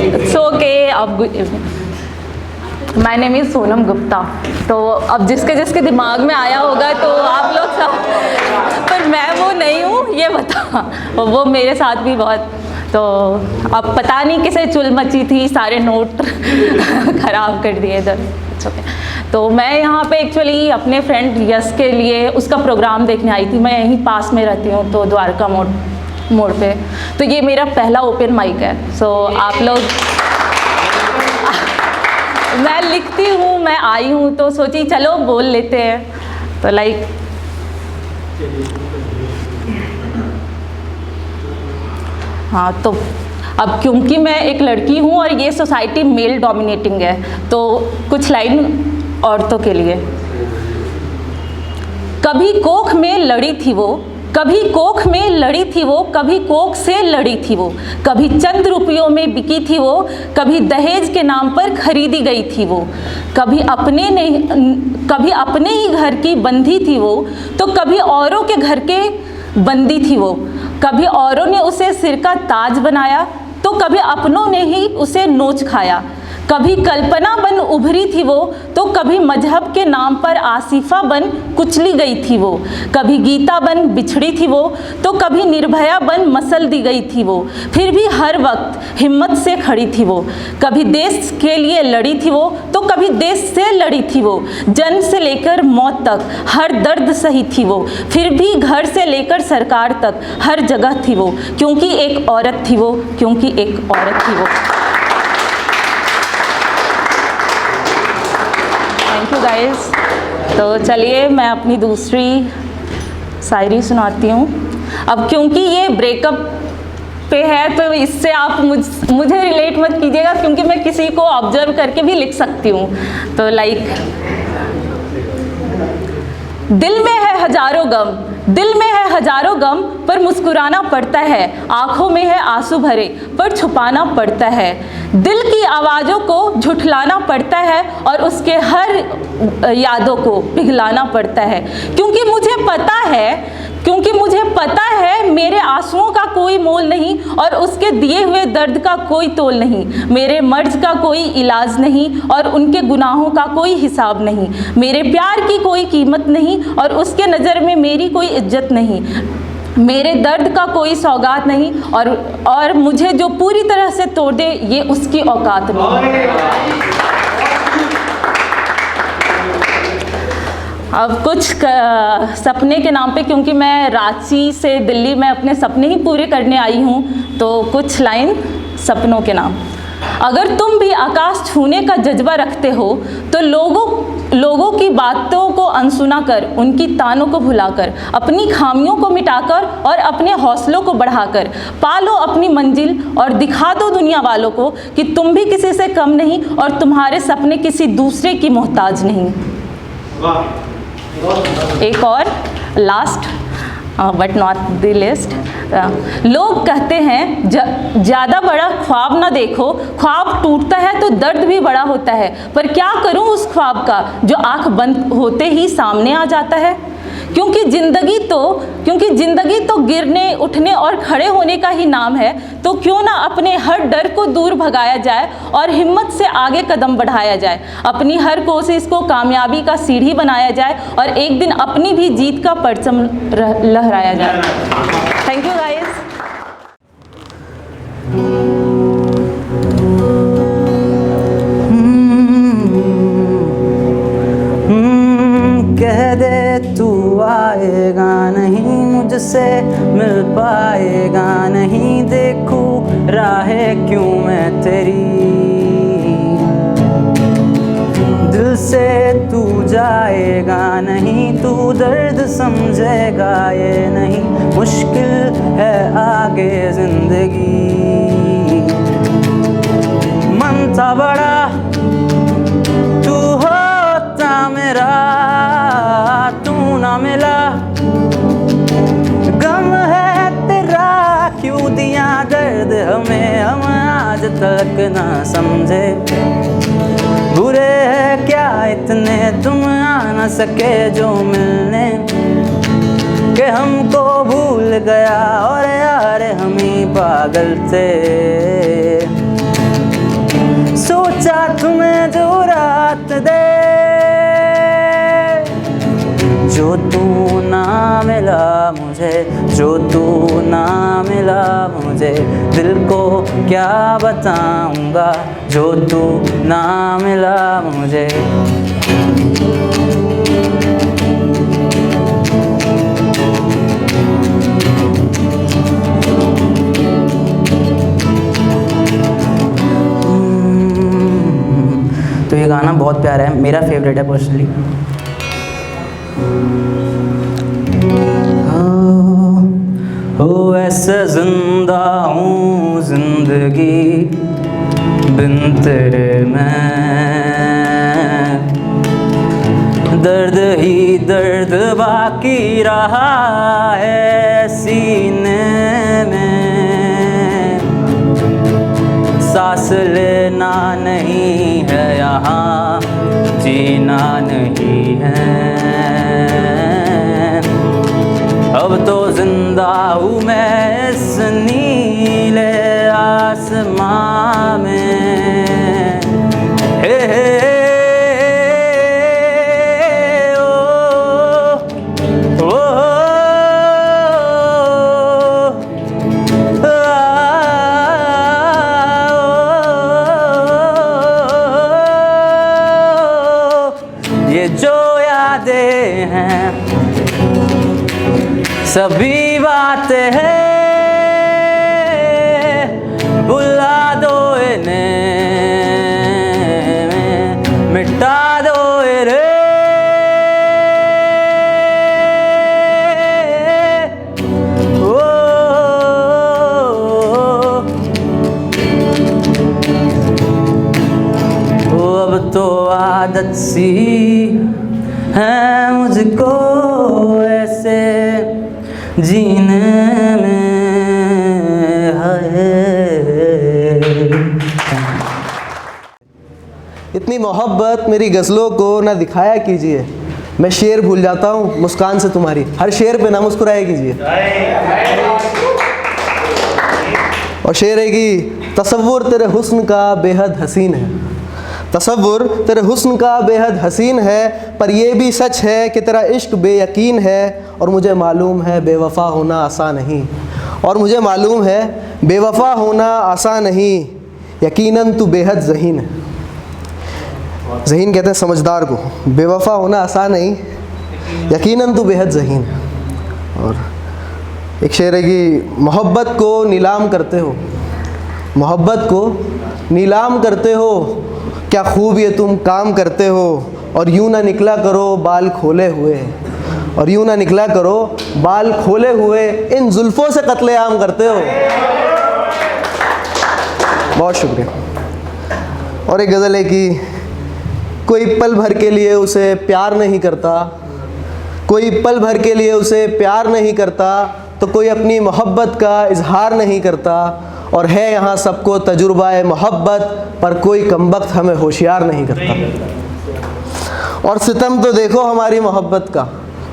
It's okay, अब good evening. My name is Sonam Gupta. तो अब जिसके जिसके दिमाग में आया होगा तो आप लोग सब, पर मैं वो नहीं हूँ ये बता, वो मेरे साथ भी बहुत, तो अब पता नहीं किसे चुल मची थी, सारे नोट ख़राब कर दिए इधर। तो मैं यहाँ पे एक्चुअली अपने फ्रेंड यश के लिए उसका प्रोग्राम देखने आई थी। मैं यहीं पास में रहती हूँ तो द्वारका मोड़ पे, तो ये मेरा पहला ओपन माइक है। सो आप लोग मैं लिखती हूँ, मैं आई हूँ तो सोची चलो बोल लेते हैं। तो लाइक हाँ, तो अब क्योंकि मैं एक लड़की हूँ और ये सोसाइटी मेल डोमिनेटिंग है तो कुछ लाइन औरतों के लिए। कभी कोख में लड़ी थी वो, कभी कोख में लड़ी थी वो, कभी कोख से लड़ी थी वो, कभी चंद रुपयों में बिकी थी वो, कभी दहेज के नाम पर खरीदी गई थी वो, कभी अपने ही घर की बंधी थी वो, तो कभी औरों के घर के बंदी थी वो, कभी औरों ने उसे सिर का ताज बनाया तो कभी अपनों ने ही उसे नोच खाया, कभी कल्पना बन उभरी थी वो, तो कभी मजहब के नाम पर आसिफा बन कुचली गई थी वो, कभी गीता बन बिछड़ी थी वो, तो कभी निर्भया बन मसल दी गई थी वो, फिर भी हर वक्त हिम्मत से खड़ी थी वो, कभी देश के लिए लड़ी थी वो, तो कभी देश से लड़ी थी वो, जन्म से लेकर मौत तक हर दर्द सही थी वो, फिर भी घर से लेकर सरकार तक हर जगह थी वो, क्योंकि एक औरत थी वो, क्योंकि एक औरत थी वो। Thank you guys. तो चलिए मैं अपनी दूसरी शायरी सुनाती हूँ। अब क्योंकि ये ब्रेकअप पे है तो इससे आप मुझे रिलेट मत कीजिएगा, क्योंकि मैं किसी को ऑब्जर्व करके भी लिख सकती हूँ। तो लाइक दिल में है हजारों गम, दिल में है हजारों गम, पर मुस्कुराना पड़ता है, आंखों में है आंसू भरे पर छुपाना पड़ता है, दिल की आवाज़ों को झुठलाना पड़ता है और उसके हर यादों को पिघलाना पड़ता है, क्योंकि मुझे पता है मेरे आंसुओं का कोई मोल नहीं और उसके दिए हुए दर्द का कोई तोल नहीं, मेरे मर्ज का कोई इलाज नहीं और उनके गुनाहों का कोई हिसाब नहीं, मेरे प्यार की कोई कीमत नहीं और उसके नज़र में मेरी कोई इज्जत नहीं, मेरे दर्द का कोई सौगात नहीं और मुझे जो पूरी तरह से तोड़ दे ये उसकी औकात नहीं। अब कुछ सपने के नाम पे, क्योंकि मैं रांची से दिल्ली में अपने सपने ही पूरे करने आई हूँ, तो कुछ लाइन सपनों के नाम। अगर तुम भी आकाश छूने का जज्बा रखते हो तो लोगों की बातों को अनसुना कर, उनकी तानों को भुलाकर, अपनी खामियों को मिटाकर और अपने हौसलों को बढ़ाकर पालो अपनी मंजिल और दिखा दो दुनिया वालों को कि तुम भी किसी से कम नहीं और तुम्हारे सपने किसी दूसरे की मोहताज नहीं। एक और last but not the list. लोग कहते हैं ज़्यादा बड़ा ख्वाब ना देखो, ख्वाब टूटता है तो दर्द भी बड़ा होता है, पर क्या करूं उस ख्वाब का जो आंख बंद होते ही सामने आ जाता है, क्योंकि ज़िंदगी तो गिरने उठने और खड़े होने का ही नाम है, तो क्यों ना अपने हर डर को दूर भगाया जाए और हिम्मत से आगे कदम बढ़ाया जाए, अपनी हर कोशिश को कामयाबी का सीढ़ी बनाया जाए और एक दिन अपनी भी जीत का परचम लहराया जाए। Thank you guys. कह दे तू आएगा नहीं, मुझसे मिल पाएगा नहीं, देखूं राहें क्यों मैं तेरी, से तू जाएगा नहीं, तू दर्द समझेगा ये नहीं, मुश्किल है आगे जिंदगी। मन था बड़ा तू होता मेरा, तू ना मिला, गम है तेरा क्यों दिया दर्द हमें, हम आज तक ना समझे। बुरे है क्या इतने तुम आ न सके जो मिलने, कि हमको भूल गया और यार हम ही पागल थे। सोचा तुम्हें जो रात दे, जो तू ना मिला मुझे, जो तू ना मिला मुझे, दिल को क्या बताऊंगा जो तू ना मिला मुझे। तो ये गाना बहुत प्यारा है, मेरा फेवरेट है पर्सनली। हो ऐसे जिंदा हूँ जिंदगी बिन तेरे मैं, दर्द ही दर्द बाकी रहा है सीने में, सांस लेना नहीं है यहाँ, जीना नहीं है। अब तो जिंदा हूँ मैं इस नीले आसमां में, हे ये जो यादें हैं सभी बातें हैं, बुला दो इन्हें, मिटा दो रे। ओ अब तो आदत सी है मुझको ऐसे जीने में, इतनी मोहब्बत मेरी गज़लों को ना दिखाया कीजिए, मैं शेर भूल जाता हूँ मुस्कान से तुम्हारी, हर शेर पे ना मुस्कुराया कीजिए। और शेर है कि तसव्वुर तेरे हुस्न का बेहद हसीन है, तसव्वुर तेरे हुस्न का बेहद हसीन है, पर यह भी सच है कि तेरा इश्क बेयकीन है, और मुझे मालूम है बेवफ़ा होना आसान नहीं, और मुझे मालूम है बेवफ़ा होना आसान नहीं, यकीनन तू बेहद ज़हीन है। ज़हीन कहते हैं समझदार को, बेवफ़ा होना आसान नहीं, यकीनन तू बेहद ज़हीन है। और एक शेर है कि मोहब्बत को नीलाम करते हो, मोहब्बत को नीलाम करते हो, क्या खूब ये तुम काम करते हो, और यूँ ना निकला करो बाल खोले हुए, और यूँ ना निकला करो बाल खोले हुए, इन जुल्फ़ों से कत्लेआम करते हो। बहुत शुक्रिया। और एक गज़ल है कि कोई पल भर के लिए उसे प्यार नहीं करता, कोई पल भर के लिए उसे प्यार नहीं करता, तो कोई अपनी मोहब्बत का इजहार नहीं करता, और है यहाँ सबको तजुर्बा मोहब्बत, पर कोई कमबख्त हमें होशियार नहीं करता। और सितम तो देखो हमारी मोहब्बत का,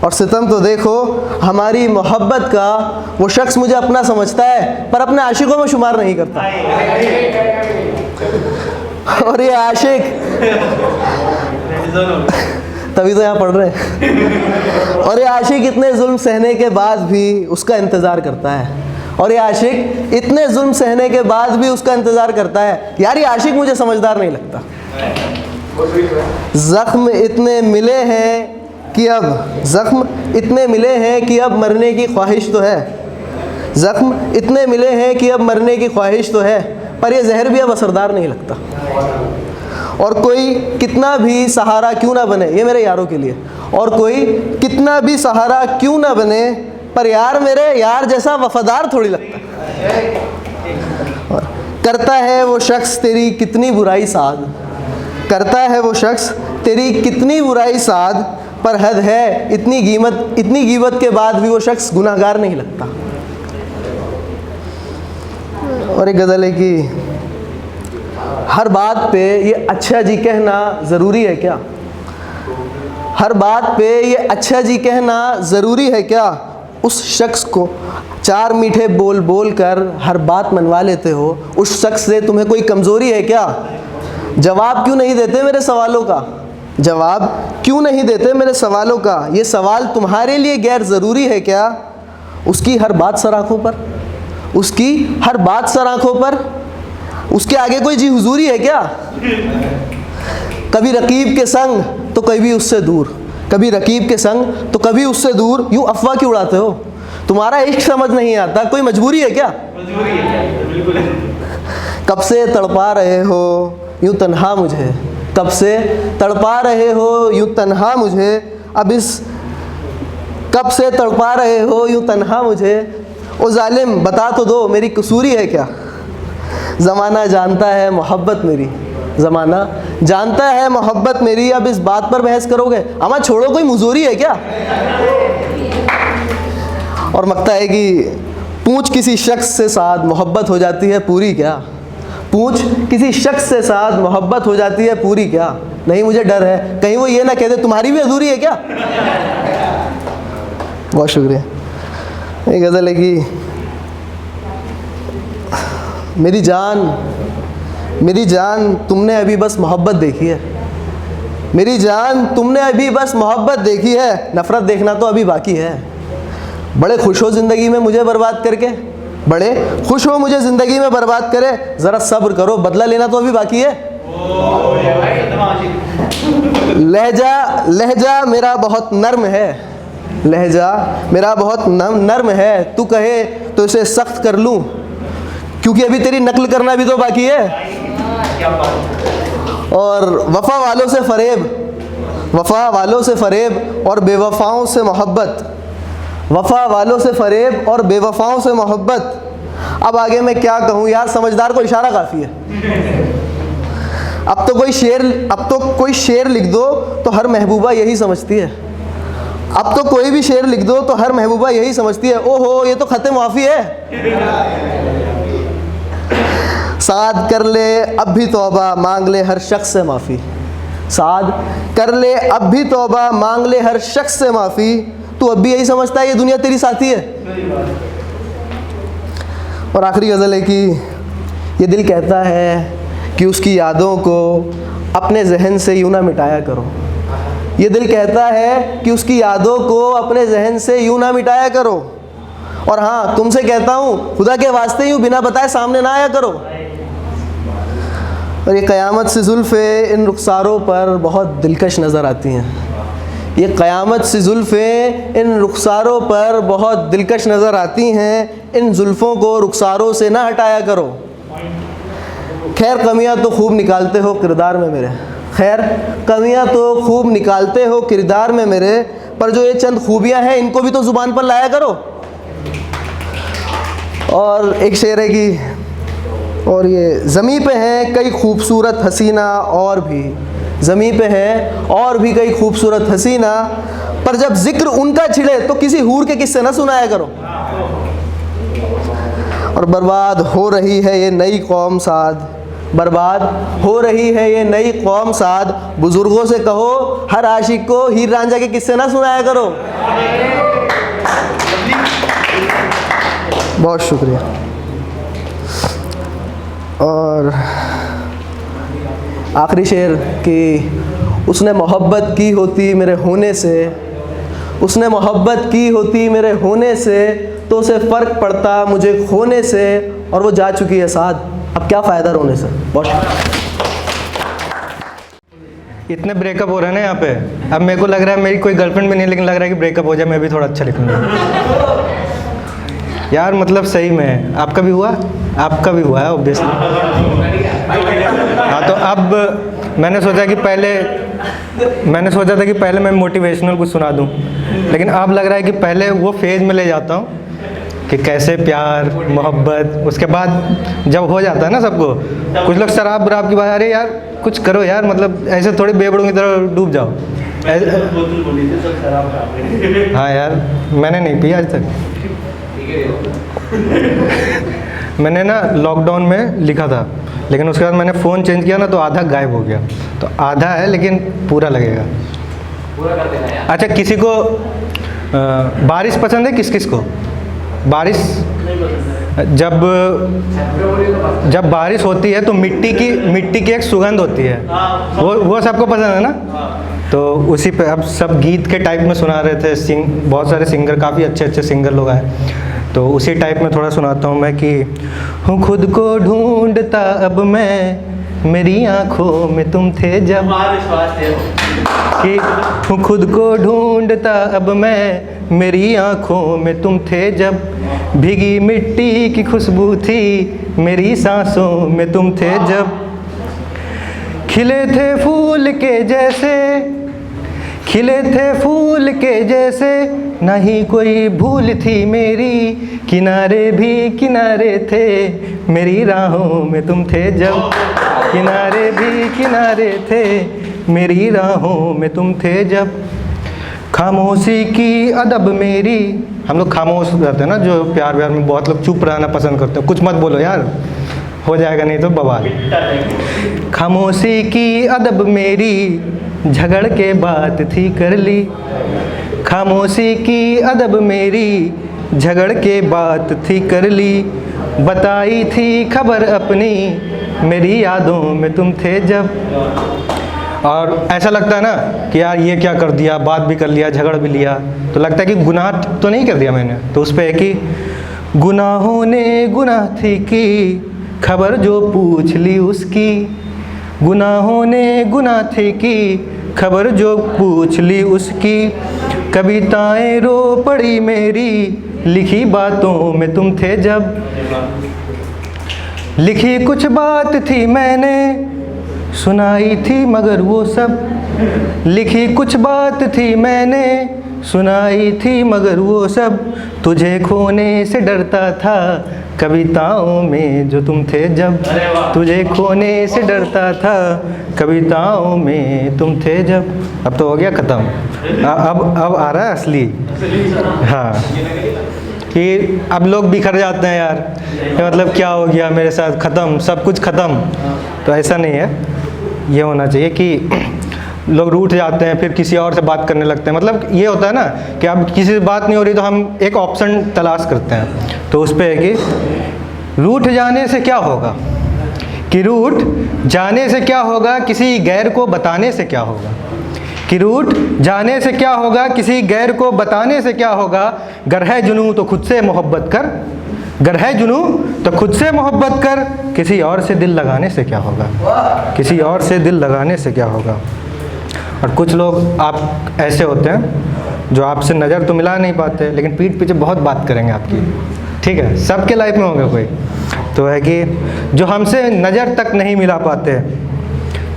और सितम तो देखो हमारी मोहब्बत का, वो शख्स मुझे अपना समझता है पर अपने आशिकों में शुमार नहीं करता। और ये आशिक तभी तो यहाँ पढ़ रहे हैं। और ये आशिक इतने जुल्म सहने के बाद भी उसका इंतज़ार करता है, और ये आशिक इतने जुल्म सहने के बाद भी उसका इंतज़ार करता है। यार ये आशिक मुझे समझदार नहीं लगता। ज़ख्म इतने मिले हैं कि अब, ज़ख्म इतने मिले हैं कि अब मरने की ख्वाहिश तो है, ज़ख्म इतने मिले हैं कि अब मरने की ख्वाहिश तो है, पर ये जहर भी अब असरदार नहीं लगता। और कोई कितना भी सहारा क्यों ना बने, ये मेरे यारों के लिए, और कोई कितना भी सहारा क्यों ना बने, पर यार मेरे यार जैसा वफादार थोड़ी लगता। करता है वो शख्स तेरी कितनी बुराई साध, करता है वो शख्स तेरी कितनी बुराई साध, पर हद है इतनी कीमत के बाद भी वो शख्स गुनाहगार नहीं लगता। और एक गज़ल है कि हर बात पे ये अच्छा जी कहना ज़रूरी है क्या, हर बात पे ये अच्छा जी कहना ज़रूरी है क्या, उस शख्स को चार मीठे बोल बोल कर हर बात मनवा लेते हो, उस शख्स से तुम्हें कोई कमज़ोरी है क्या। जवाब क्यों नहीं देते मेरे सवालों का, जवाब क्यों नहीं देते मेरे सवालों का, ये सवाल तुम्हारे लिए गैर ज़रूरी है क्या। उसकी हर बात सर आँखों पर, उसकी हर बात सर आँखों पर, उसके आगे कोई जी हुजूरी है क्या। कभी रकीब के संग तो कभी उससे दूर, कभी रकीब के संग तो कभी उससे दूर, यूँ अफवाह क्यों उड़ाते हो। तुम्हारा इश्क समझ नहीं आता, कोई मजबूरी है क्या। कब से तड़पा रहे हो यूँ तन्हा मुझे, कब से तड़पा रहे हो यूँ तन्हा मुझे, अब इस कब से तड़पा रहे हो यूँ तन्हा मुझे। ओ जालिम बता तो दो मेरी कसूरी है क्या। ज़माना जानता है मोहब्बत मेरी, ज़माना जानता है मोहब्बत मेरी, अब इस बात पर बहस करोगे। अमा छोड़ो कोई मजूरी है क्या। और मकता है कि पूछ किसी शख्स से साथ मोहब्बत हो जाती है पूरी क्या, पूछ किसी शख्स से साथ मोहब्बत हो जाती है पूरी क्या। नहीं मुझे डर है कहीं वो ये ना कह दे तुम्हारी भी अधूरी है क्या। बहुत शुक्रिया। एक गज़ल है कि मेरी जान तुमने अभी बस मोहब्बत देखी है, मेरी जान तुमने अभी बस मोहब्बत देखी है, नफ़रत देखना तो अभी बाकी है। बड़े खुश हो ज़िंदगी में मुझे बर्बाद करके, बड़े खुश हो मुझे ज़िंदगी में बर्बाद करे, ज़रा सब्र करो बदला लेना तो अभी बाकी है। लहजा मेरा बहुत नर्म है, लहजा मेरा बहुत नर्म है, तू कहे तो इसे सख्त कर लूँ, क्योंकि अभी तेरी नकल करना भी तो बाकी है। और वफ़ा वालों से फ़रेब, वफ़ा वालों से फ़रेब और बेवफ़ाओं से मोहब्बत, वफ़ा वालों से फ़रेब और बेवफ़ाओं से मोहब्बत। अब आगे मैं क्या कहूँ यार, समझदार को इशारा काफ़ी है। अब तो कोई शेर लिख दो तो हर महबूबा यही समझती है, अब तो कोई भी शेर लिख दो तो हर महबूबा यही समझती है। ओहो ये तो ख़त माफ़ी है। साद कर ले अब भी तौबा मांग ले हर शख्स से माफ़ी, साद कर ले अब भी तौबा मांग ले हर शख्स से माफ़ी, तू अब भी यही समझता है ये दुनिया तेरी साथी है। और आखिरी गज़ल है कि ये दिल कहता है कि उसकी यादों को अपने जहन से यूँ ना मिटाया करो, ये दिल कहता है कि उसकी यादों को अपने जहन से यूँ ना मिटाया करो। और हाँ तुमसे कहता हूँ खुदा के वास्ते यूँ बिना बताए सामने ना आया करो। और ये क़यामत से ज़ुल्फ़े इन रुखसारों पर बहुत दिलकश नज़र आती हैं, ये क़यामत से ज़ुल्फ़े इन रुखसारों पर बहुत दिलकश नज़र आती हैं, इन जुल्फ़ों को रुखसारों से ना हटाया करो। खैर कमियां तो खूब निकालते हो किरदार में मेरे, खैर कमियां तो खूब निकालते हो किरदार में मेरे, पर जो ये चंद खूबियां हैं इनको भी तो ज़ुबान पर लाया करो। और एक शेर है कि और ये ज़मीं पे हैं कई खूबसूरत हसीना और भी, ज़मीं पे हैं और भी कई खूबसूरत हसीना, पर जब ज़िक्र उनका छिड़े तो किसी हूर के किस्से ना सुनाया करो। और बर्बाद हो रही है ये नई कौम साद, बर्बाद हो रही है ये नई कौम साद, बुज़ुर्गों से कहो हर आशिक को हीर रांझा के किस्से ना सुनाया करो। बहुत शुक्रिया। और आखिरी शेर कि उसने मोहब्बत की होती मेरे होने से, उसने मोहब्बत की होती मेरे होने से, तो उसे फ़र्क पड़ता मुझे खोने से, और वो जा चुकी है साथ, अब क्या फ़ायदा रोने से। बहुत इतने ब्रेकअप हो रहे हैं ना यहाँ पे, अब मेरे को लग रहा है मेरी कोई गर्लफ्रेंड भी नहीं, लेकिन लग रहा है कि ब्रेकअप हो जाए मैं भी थोड़ा अच्छा लिखूँगा यार। मतलब सही में आपका भी हुआ, आपका भी हुआ है ऑब्वियसली। हाँ तो अब मैंने सोचा था कि पहले मैं मोटिवेशनल कुछ सुना दूं, लेकिन अब लग रहा है कि पहले वो फेज़ में ले जाता हूँ कि कैसे प्यार मोहब्बत, उसके बाद जब हो जाता है ना सबको, कुछ लोग शराब वराब की बात, अरे यार कुछ करो यार, मतलब ऐसे थोड़ी बेबड़ों की तरह डूब जाओ। हाँ यार, मैंने नहीं पिया आज तक। मैंने ना लॉकडाउन में लिखा था, लेकिन उसके बाद मैंने फ़ोन चेंज किया ना तो आधा गायब हो गया, तो आधा है लेकिन पूरा लगेगा। अच्छा, किसी को बारिश पसंद है? किस किस को बारिश? जब बारिश होती है तो मिट्टी की एक सुगंध होती है, वो सबको पसंद है ना। तो उसी पे अब सब गीत के टाइप में सुना रहे थे, बहुत सारे सिंगर, काफ़ी अच्छे सिंगर लोग आए, तो उसी टाइप में थोड़ा सुनाता हूँ मैं कि हूँ खुद को ढूंढता अब मैं, मेरी आँखों में तुम थे जब, कि हूँ खुद को ढूंढता अब मैं, मेरी आँखों में तुम थे जब, भीगी मिट्टी की खुशबू थी मेरी सांसों में तुम थे जब, खिले थे फूल के जैसे नहीं कोई भूल थी मेरी, किनारे भी किनारे थे मेरी राहों में तुम थे जब, किनारे भी किनारे थे मेरी राहों में तुम थे जब, खामोशी की अदब मेरी, हम लोग खामोश रहते हैं ना, जो प्यार व्यार में बहुत लोग चुप रहना पसंद करते हैं, कुछ मत बोलो यार, हो जाएगा नहीं तो बवाल। खामोशी की अदब मेरी, झगड़ के बात थी कर ली, खामोशी की अदब मेरी, झगड़ के बात थी कर ली, बताई थी खबर अपनी मेरी यादों में तुम थे जब। और ऐसा लगता है ना कि यार ये क्या कर दिया, बात भी कर लिया, झगड़ भी लिया, तो लगता है कि गुनाह तो नहीं कर दिया मैंने, तो उस पर है कि गुनाहों ने गुनाह थी की, खबर जो पूछ ली उसकी, गुनाहों ने गुनाह थी की, खबर जो पूछ ली उसकी, कविताएं रो पड़ी मेरी, लिखी बातों में तुम थे जब, लिखी कुछ बात थी मैंने, सुनाई थी मगर वो सब, लिखी कुछ बात थी मैंने, सुनाई थी मगर वो सब, तुझे खोने से डरता था कविताओं में जो तुम थे जब, तुझे खोने से डरता था कविताओं में तुम थे जब। अब तो हो गया ख़त्म, अब आ रहा है असली। हाँ, कि अब लोग बिखर जाते हैं यार, ये मतलब क्या हो गया मेरे साथ, ख़त्म, सब कुछ ख़त्म, तो ऐसा नहीं है। ये होना चाहिए कि लोग रूठ जाते हैं, फिर किसी और से बात करने लगते हैं, मतलब ये होता है ना कि अब किसी से बात नहीं हो रही तो हम एक ऑप्शन तलाश करते हैं, तो उस पर है कि रूठ जाने से क्या होगा, कि रूठ जाने से क्या होगा, किसी गैर को बताने से क्या होगा, कि रूठ जाने से क्या होगा, किसी गैर को बताने से क्या होगा, गर है जुनूं तो खुद से मोहब्बत कर, गर है जुनूं तो खुद से मोहब्बत कर, किसी और से दिल लगाने से क्या होगा, किसी और से दिल लगाने से क्या होगा। और कुछ लोग आप ऐसे होते हैं जो आपसे नज़र तो मिला नहीं पाते, लेकिन पीठ पीछे बहुत बात करेंगे आपकी, ठीक है, सबके लाइफ में होगा कोई, तो है कि जो हमसे नज़र तक नहीं मिला पाते,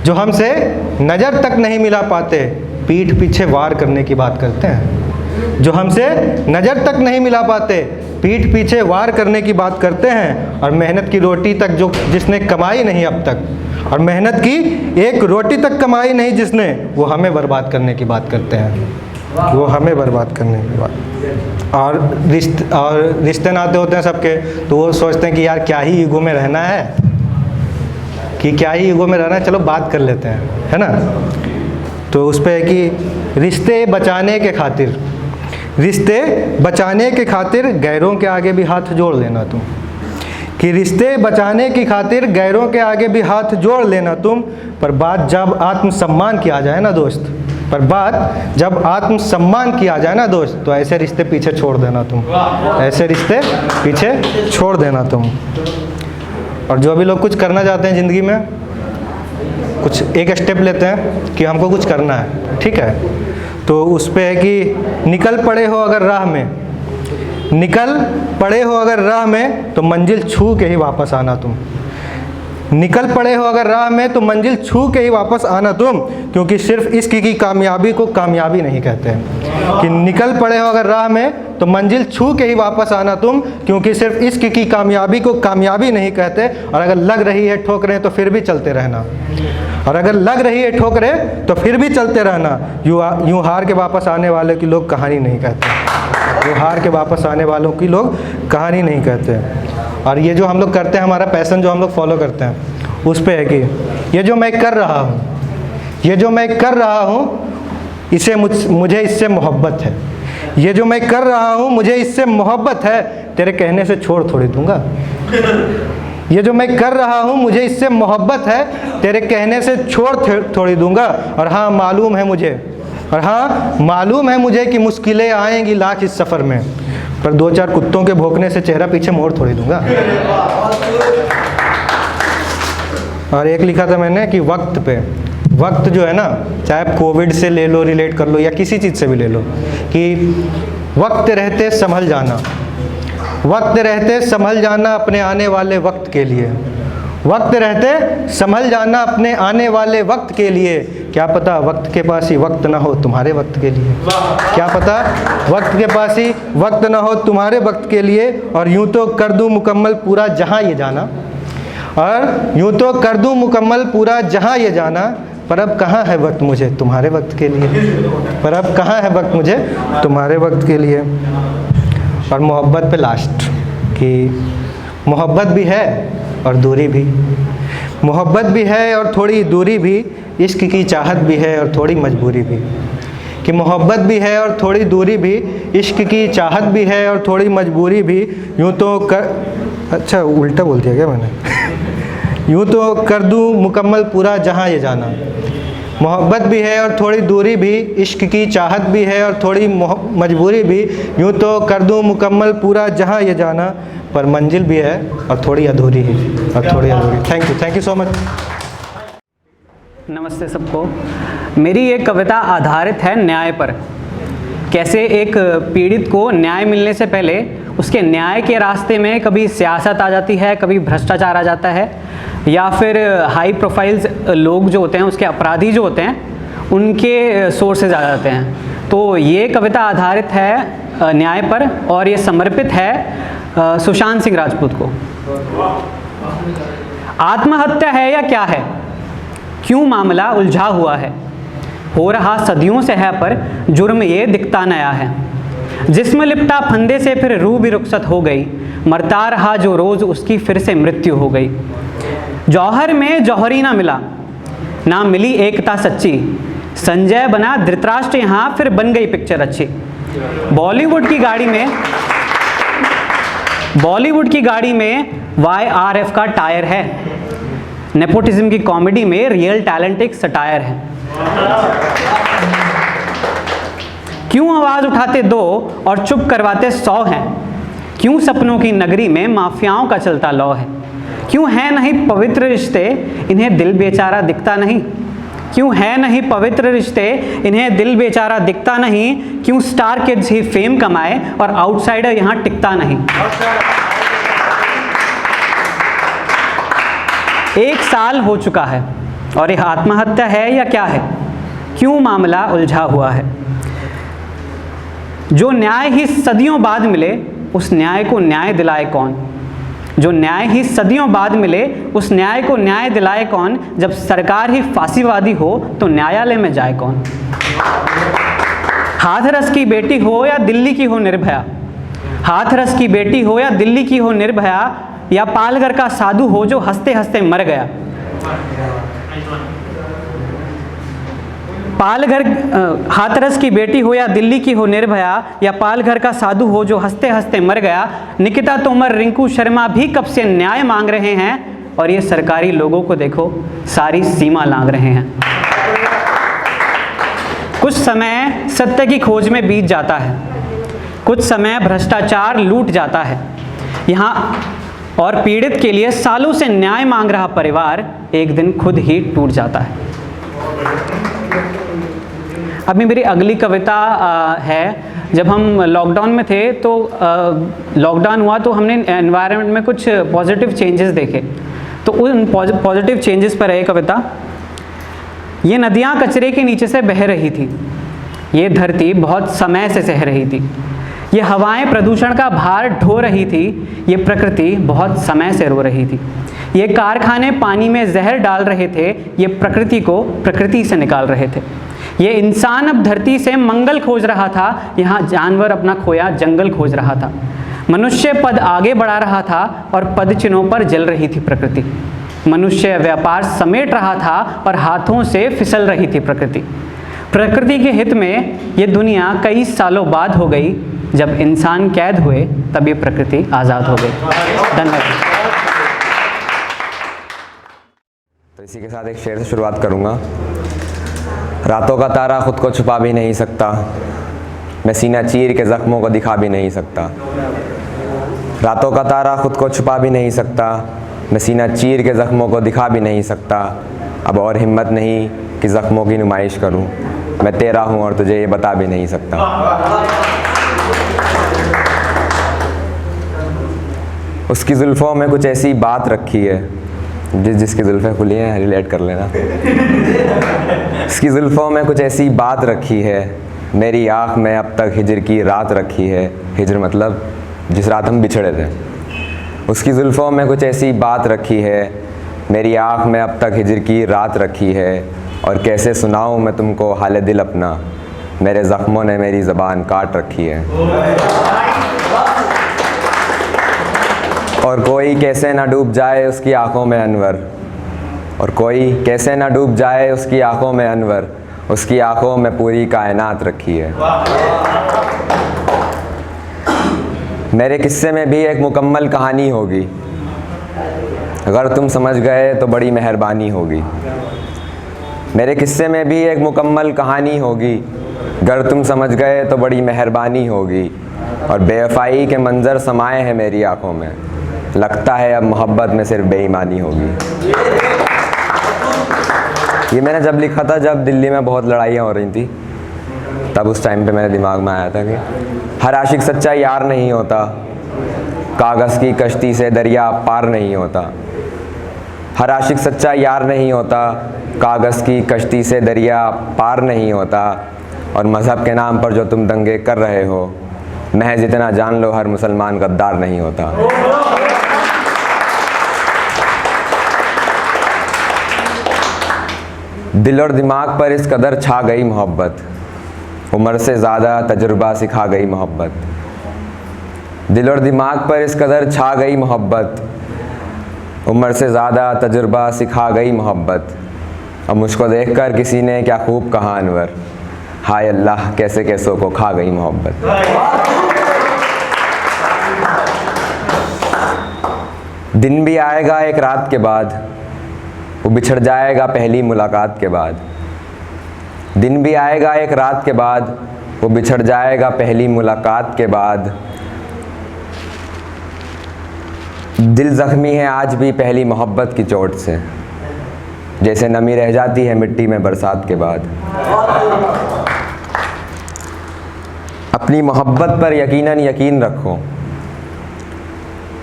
जो हमसे नज़र तक नहीं मिला पाते, पीठ पीछे वार करने की बात करते हैं, जो हमसे नज़र तक नहीं मिला पाते, पीठ पीछे वार करने की बात करते हैं, और मेहनत की रोटी तक जो जिसने कमाई नहीं अब तक, और मेहनत की एक रोटी तक कमाई नहीं जिसने, वो हमें बर्बाद करने की बात करते हैं, वो हमें बर्बाद करने की बात। और रिश्ते नाते होते हैं सबके, तो वो सोचते हैं कि यार क्या ही ईगो में रहना है, कि क्या ही ईगो में रहना है, चलो बात कर लेते हैं, है ना। तो उस पर है कि रिश्ते बचाने के खातिर, रिश्ते बचाने के खातिर गैरों के आगे भी हाथ जोड़ लेना तुम, कि रिश्ते बचाने की खातिर गैरों के आगे भी हाथ जोड़ लेना तुम, पर बात जब आत्मसम्मान की आ जाए ना दोस्त, पर बात जब आत्मसम्मान की आ जाए ना दोस्त, तो ऐसे रिश्ते पीछे छोड़ देना तुम, ऐसे रिश्ते पीछे छोड़ देना तुम। और जो भी लोग कुछ करना चाहते हैं ज़िंदगी में, कुछ एक स्टेप लेते हैं कि हमको कुछ करना है, ठीक है, तो उस पे है कि निकल पड़े हो अगर राह में, निकल पड़े हो अगर राह में, तो मंजिल छू के ही वापस आना तुम, निकल पड़े हो अगर राह में तो मंजिल छू के ही वापस आना तुम, क्योंकि सिर्फ इश्क की कामयाबी को कामयाबी नहीं कहते। कि निकल पड़े हो अगर राह में तो मंजिल छू के ही वापस आना तुम, क्योंकि सिर्फ इश्क की कामयाबी को कामयाबी नहीं कहते। और अगर लग रही है ठोकरें तो फिर भी चलते रहना, और अगर लग रही है ठोकरें तो फिर भी चलते रहना। यूँ हार के वापस आने वाले की लोग कहानी नहीं कहते, यूँ हार के वापस आने वालों की लोग कहानी नहीं कहते। और ये जो हम लोग करते हैं, हमारा पैशन जो हम लोग फॉलो करते हैं, उस पे है कि ये जो मैं कर रहा हूँ, ये जो मैं कर रहा हूँ, इसे मुझे इससे मोहब्बत है। ये जो मैं कर रहा हूँ मुझे इससे मोहब्बत है, तेरे कहने से छोड़ थोड़ी दूंगा। ये जो मैं कर रहा हूँ मुझे इससे मोहब्बत है, तेरे कहने से छोड़ थोड़ी दूंगा। और हाँ मालूम है मुझे, और हाँ मालूम है मुझे कि मुश्किलें आएंगी लाख इस सफ़र में, पर 2-4 कुत्तों के भौंकने से चेहरा पीछे मोड़ थोड़ी दूंगा। और एक लिखा था मैंने कि वक्त पे, वक्त जो है ना, चाहे आप कोविड से ले लो, रिलेट कर लो, या किसी चीज़ से भी ले लो, कि वक्त रहते संभल जाना, वक्त रहते संभल जाना अपने आने वाले वक्त के लिए, वक्त रहते संभल जाना अपने आने वाले वक्त के लिए। क्या पता वक्त के पास ही वक्त ना हो तुम्हारे वक्त के लिए, क्या पता वक्त के पास ही वक्त ना हो तुम्हारे वक्त के लिए। और यूँ तो कर दूँ मुकम्मल पूरा जहाँ ये जाना, और यूँ तो कर दूँ मुकम्मल पूरा जहाँ ये जाना, पर अब कहाँ है वक्त मुझे तुम्हारे वक्त के लिए, पर अब कहाँ है वक्त मुझे तुम्हारे वक्त के लिए। और मोहब्बत पे लास्ट, कि मोहब्बत भी है और दूरी भी, मोहब्बत भी है और थोड़ी दूरी भी, इश्क की चाहत भी है और थोड़ी मजबूरी भी। कि मोहब्बत भी है और थोड़ी दूरी भी, इश्क की चाहत भी है और थोड़ी मजबूरी भी। यूँ तो कर, अच्छा उल्टा बोल दिया क्या मैंने। यूँ तो कर दूँ मुकम्मल पूरा जहाँ ये जाना, मोहब्बत भी है और थोड़ी दूरी भी, इश्क की चाहत भी है और थोड़ी मजबूरी भी। यूँ तो कर दूँ मुकम्मल पूरा जहाँ ये जाना, पर मंजिल भी है और थोड़ी अधूरी ही, और थोड़ी अधूरी। Thank you so much. नमस्ते सबको। मेरी ये कविता आधारित है न्याय पर। कैसे एक पीड़ित को न्याय मिलने से पहले उसके न्याय के रास्ते में कभी सियासत आ जाती है, कभी भ्रष्टाचार आ जाता है, या फिर हाई प्रोफाइल्स लोग जो होते हैं, उसके अपराधी जो होते हैं, उनके सोर्सेज आ जाते हैं। तो ये कविता आधारित है न्याय पर, और ये समर्पित है सुशांत सिंह राजपूत को। आत्महत्या है या क्या है, क्यों मामला उलझा हुआ है, हो रहा सदियों से है पर जुर्म ये दिखता नया है। जिस्म लिपटा फंदे से फिर रूह भी रुखसत हो गई, मरता रहा जो रोज़ उसकी फिर से मृत्यु हो गई। जौहर में जौहरी ना मिला, ना मिली एकता सच्ची, संजय बना धृतराष्ट्र यहाँ फिर बन गई पिक्चर अच्छी। बॉलीवुड की गाड़ी में YRF का टायर है, नेपोटिज्म की कॉमेडी में रियल टैलेंट एक सटायर है। क्यों आवाज़ उठाते 2 और चुप करवाते 100 हैं, क्यों सपनों की नगरी में माफियाओं का चलता लौ है। क्यों है नहीं पवित्र रिश्ते, इन्हें दिल बेचारा दिखता नहीं, क्यों है नहीं पवित्र रिश्ते, इन्हें दिल बेचारा दिखता नहीं। क्यों स्टार किड्स ही फेम कमाए और आउटसाइडर यहाँ टिकता नहीं। 1 साल हो चुका है और यह आत्महत्या है या क्या है, क्यों मामला उलझा हुआ है। जो न्याय ही सदियों बाद मिले, उस न्याय को न्याय दिलाए कौन। जो न्याय ही सदियों बाद मिले, उस न्याय को न्याय दिलाए कौन। जब सरकार ही फांसीवादी हो तो न्यायालय में जाए कौन। हाथरस की बेटी हो या दिल्ली की हो निर्भया, हाथरस की बेटी हो या दिल्ली की हो निर्भया, या पालघर का साधु हो जो हंसते हंसते मर गया। हाथरस की बेटी हो या दिल्ली की हो निर्भया, या पालघर का साधु हो जो हंसते हंसते मर गया। निकिता तोमर, रिंकू शर्मा भी कब से न्याय मांग रहे हैं, और ये सरकारी लोगों को देखो सारी सीमा लांघ रहे हैं। कुछ समय सत्य की खोज में बीत जाता है, कुछ समय भ्रष्टाचार लूट जाता है यहाँ, और पीड़ित के लिए सालों से न्याय मांग रहा परिवार एक दिन खुद ही टूट जाता है। अभी मेरी अगली कविता है। जब हम लॉकडाउन में थे तो लॉकडाउन हुआ तो हमने एनवायरनमेंट में कुछ पॉजिटिव चेंजेस देखे। तो उन पॉजिटिव चेंजेस पर है कविता। ये नदियाँ कचरे के नीचे से बह रही थी, ये धरती बहुत समय से सह रही थी, ये हवाएं प्रदूषण का भार ढो रही थी, ये प्रकृति बहुत समय से रो रही थी, ये कारखाने पानी में जहर डाल रहे थे, ये प्रकृति को प्रकृति से निकाल रहे थे, ये इंसान अब धरती से मंगल खोज रहा था, यहाँ जानवर अपना खोया जंगल खोज रहा था, मनुष्य पद आगे बढ़ा रहा था और पद चिन्हों पर जल रही थी प्रकृति, मनुष्य व्यापार समेट रहा था और हाथों से फिसल रही थी प्रकृति। प्रकृति के हित में ये दुनिया कई सालों बाद हो गई, जब इंसान कैद हुए तब ये प्रकृति आज़ाद हो गई। धन्यवाद। तो इसी के साथ एक शेर से शुरुआत करूँगा। रातों का तारा खुद को छुपा भी नहीं सकता, मैं सीना चीर के ज़ख्मों को दिखा भी नहीं सकता। रातों का तारा खुद को छुपा भी नहीं सकता, मैं सीना चीर के ज़ख्मों को दिखा भी नहीं सकता। अब और हिम्मत नहीं कि ज़ख्मों की नुमाइश करूं, मैं तेरा हूं और तुझे ये बता भी नहीं सकता। उसकी जुल्फ़ों में कुछ ऐसी बात रखी है, जिसकी जुल्फ़ें खुली हैं रिलेट कर लेना। उसकी जुल्फ़ों में कुछ ऐसी बात रखी है, मेरी आँख में अब तक हिजर की रात रखी है। हिजर मतलब जिस रात हम बिछड़े थे। उसकी जुल्फ़ों में कुछ ऐसी बात रखी है, मेरी आँख में अब तक हिजर की रात रखी है। और कैसे सुनाऊँ मैं तुमको हाल दिल अपना, मेरे ज़ख्मों ने मेरी ज़बान काट रखी है। और कोई कैसे ना डूब जाए उसकी आँखों में अनवर, और कोई कैसे ना डूब जाए उसकी आँखों में अनवर, उसकी आँखों में पूरी कायनात रखी है। मेरे किस्से में भी एक मुकम्मल कहानी होगी, अगर तुम समझ गए तो बड़ी मेहरबानी होगी। मेरे किस्से में भी एक मुकम्मल कहानी होगी, अगर तुम समझ गए तो बड़ी मेहरबानी होगी। और बेवफाई के मंज़र समाये हैं मेरी आँखों में, लगता है अब मोहब्बत में सिर्फ बेईमानी होगी। ये मैंने जब लिखा था जब दिल्ली में बहुत लड़ाइयाँ हो रही थी, तब उस टाइम पे मेरे दिमाग में आया था कि हर आशिक सच्चा यार नहीं होता, कागज़ की कश्ती से दरिया पार नहीं होता। हर आशिक सच्चा यार नहीं होता, कागज़ की कश्ती से दरिया पार नहीं होता। और मज़हब के नाम पर जो तुम दंगे कर रहे हो, महज इतना जान लो हर मुसलमान गद्दार नहीं होता। दिल और दिमाग पर इस कदर छा गई मोहब्बत, उम्र से ज़्यादा तजुर्बा सिखा गई मोहब्बत। दिल और दिमाग पर इस कदर छा गई मोहब्बत, उम्र से ज़्यादा तजुर्बा सिखा गई मोहब्बत। अब मुझको देखकर किसी ने क्या खूब कहा अनवर, हाय अल्लाह कैसे कैसों को खा गई मोहब्बत। दिन भी आएगा एक रात के बाद, वो बिछड़ जाएगा पहली मुलाकात के बाद। दिन भी आएगा एक रात के बाद, वो बिछड़ जाएगा पहली मुलाकात के बाद। दिल ज़ख्मी है आज भी पहली मोहब्बत की चोट से, जैसे नमी रह जाती है मिट्टी में बरसात के बाद। अपनी मोहब्बत पर यकीनन यकीन रखो,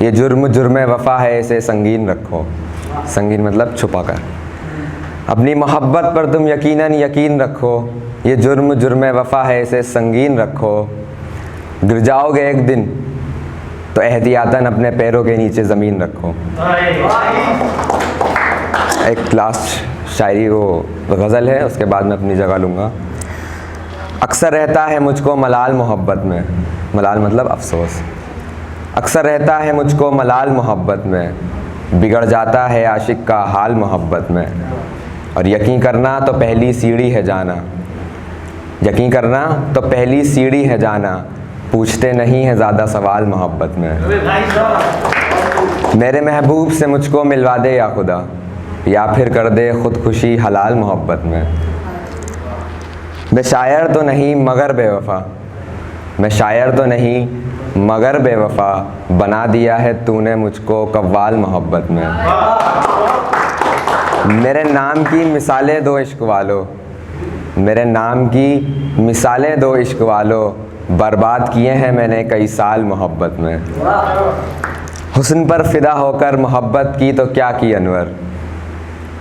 ये जुर्म जुर्म वफ़ा है इसे संगीन रखो। संगीन मतलब छुपा कर। अपनी मोहब्बत पर तुम यकीनन यकीन रखो, ये जुर्म जुर्म वफ़ा है इसे संगीन रखो। गिर जाओगे एक दिन तो एहतियातन अपने पैरों के नीचे ज़मीन रखो। एक लास्ट शायरी वो गज़ल है, उसके बाद मैं अपनी जगह लूँगा। अक्सर रहता है मुझको मलाल मोहब्बत में, मलाल मतलब अफसोस। अक्सर रहता है मुझको मलाल मोहब्बत में, बिगड़ जाता है आशिक का हाल मोहब्बत में। और यकीन करना तो पहली सीढ़ी है जाना, यकीन करना तो पहली सीढ़ी है जाना, पूछते नहीं है ज़्यादा सवाल मोहब्बत में। मेरे महबूब से मुझको मिलवा दे या खुदा, या फिर कर दे खुदकुशी हलाल मोहब्बत में। मैं शायर तो नहीं मगर बेवफ़ा, मैं शायर तो नहीं मगर बेवफ़ा, बना दिया है तूने मुझको कव्वाल मोहब्बत में। मेरे नाम की मिसालें दो इश्क वालों, मेरे नाम की मिसालें दो इश्क वालों, बर्बाद किए हैं मैंने कई साल मोहब्बत में। हुस्न पर फिदा होकर मोहब्बत की तो क्या की अनवर,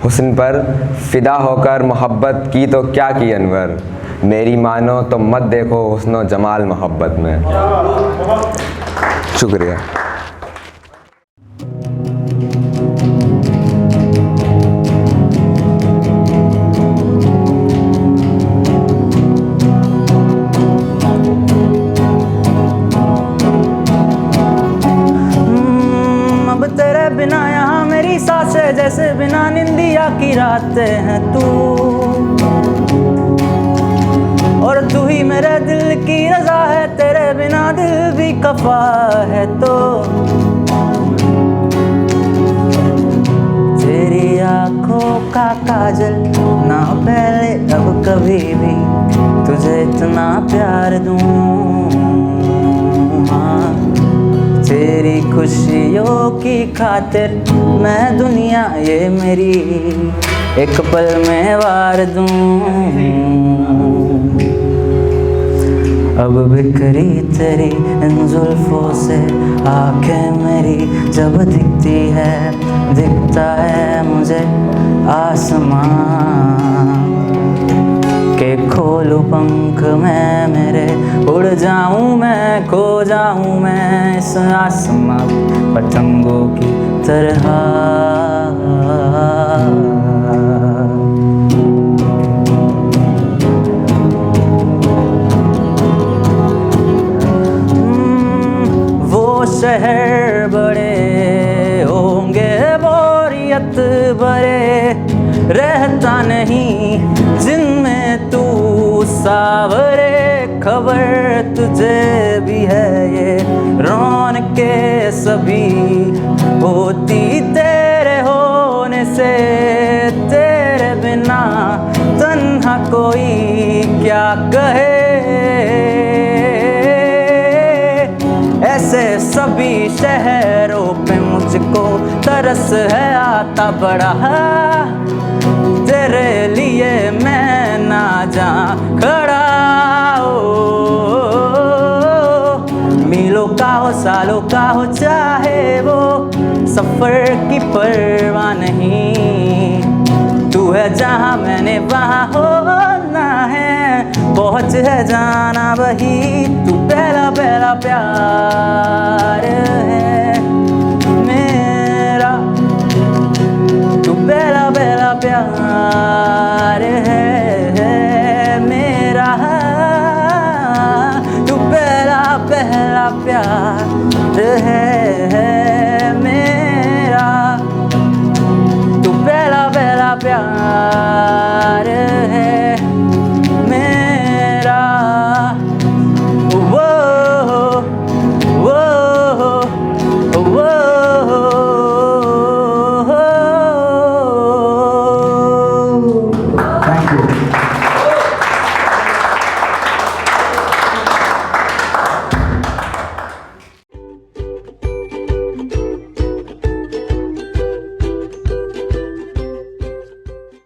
हुस्न पर फिदा होकर मोहब्बत की तो क्या की अनवर, मेरी मानो तो मत देखो हुस्न जमाल मोहब्बत में। शुक्रिया। बिना यहाँ मेरी सांसें जैसे बिना निंदिया की रातें हैं तू, और तू ही मेरे दिल की रजा है, तेरे बिना दिल भी कफा है। तो तेरी आंखों का काजल ना पहले अब कभी भी तुझे इतना प्यार दूं, हाँ तेरी खुशियों की खातिर मैं दुनिया ये मेरी एक पल में वार दूं। अब बिखरी तेरी इन जुल्फों से आंखें मेरी जब दिखती है, दिखता है मुझे आसमां के खोलूं पंख मैं मेरे, उड़ जाऊं मैं, खो जाऊं मैं इस आसमां पतंगों की तरह। वो शहर बड़े होंगे बोरियत भरे, रहता नहीं जिनमें तू सावरे, खबर तुझे भी है ये रौनकें सभी होती तेरे होने से, तेरे बिना तन्हा कोई क्या कहे। ऐसे सभी शहरों पे मुझको तरस है आता बड़ा, तेरे लिए मैं ना जा खड़ा हो। मीलों का हो सालों का हो चाहे वो सफर की परवाह नहीं, तू है जहाँ मैंने वहाँ होना है, पहुँच है जाना वही, तू पहला पहला प्यार है मेरा, तू पहला पहला प्यार है मेरा, तू पहला पहला प्यार है।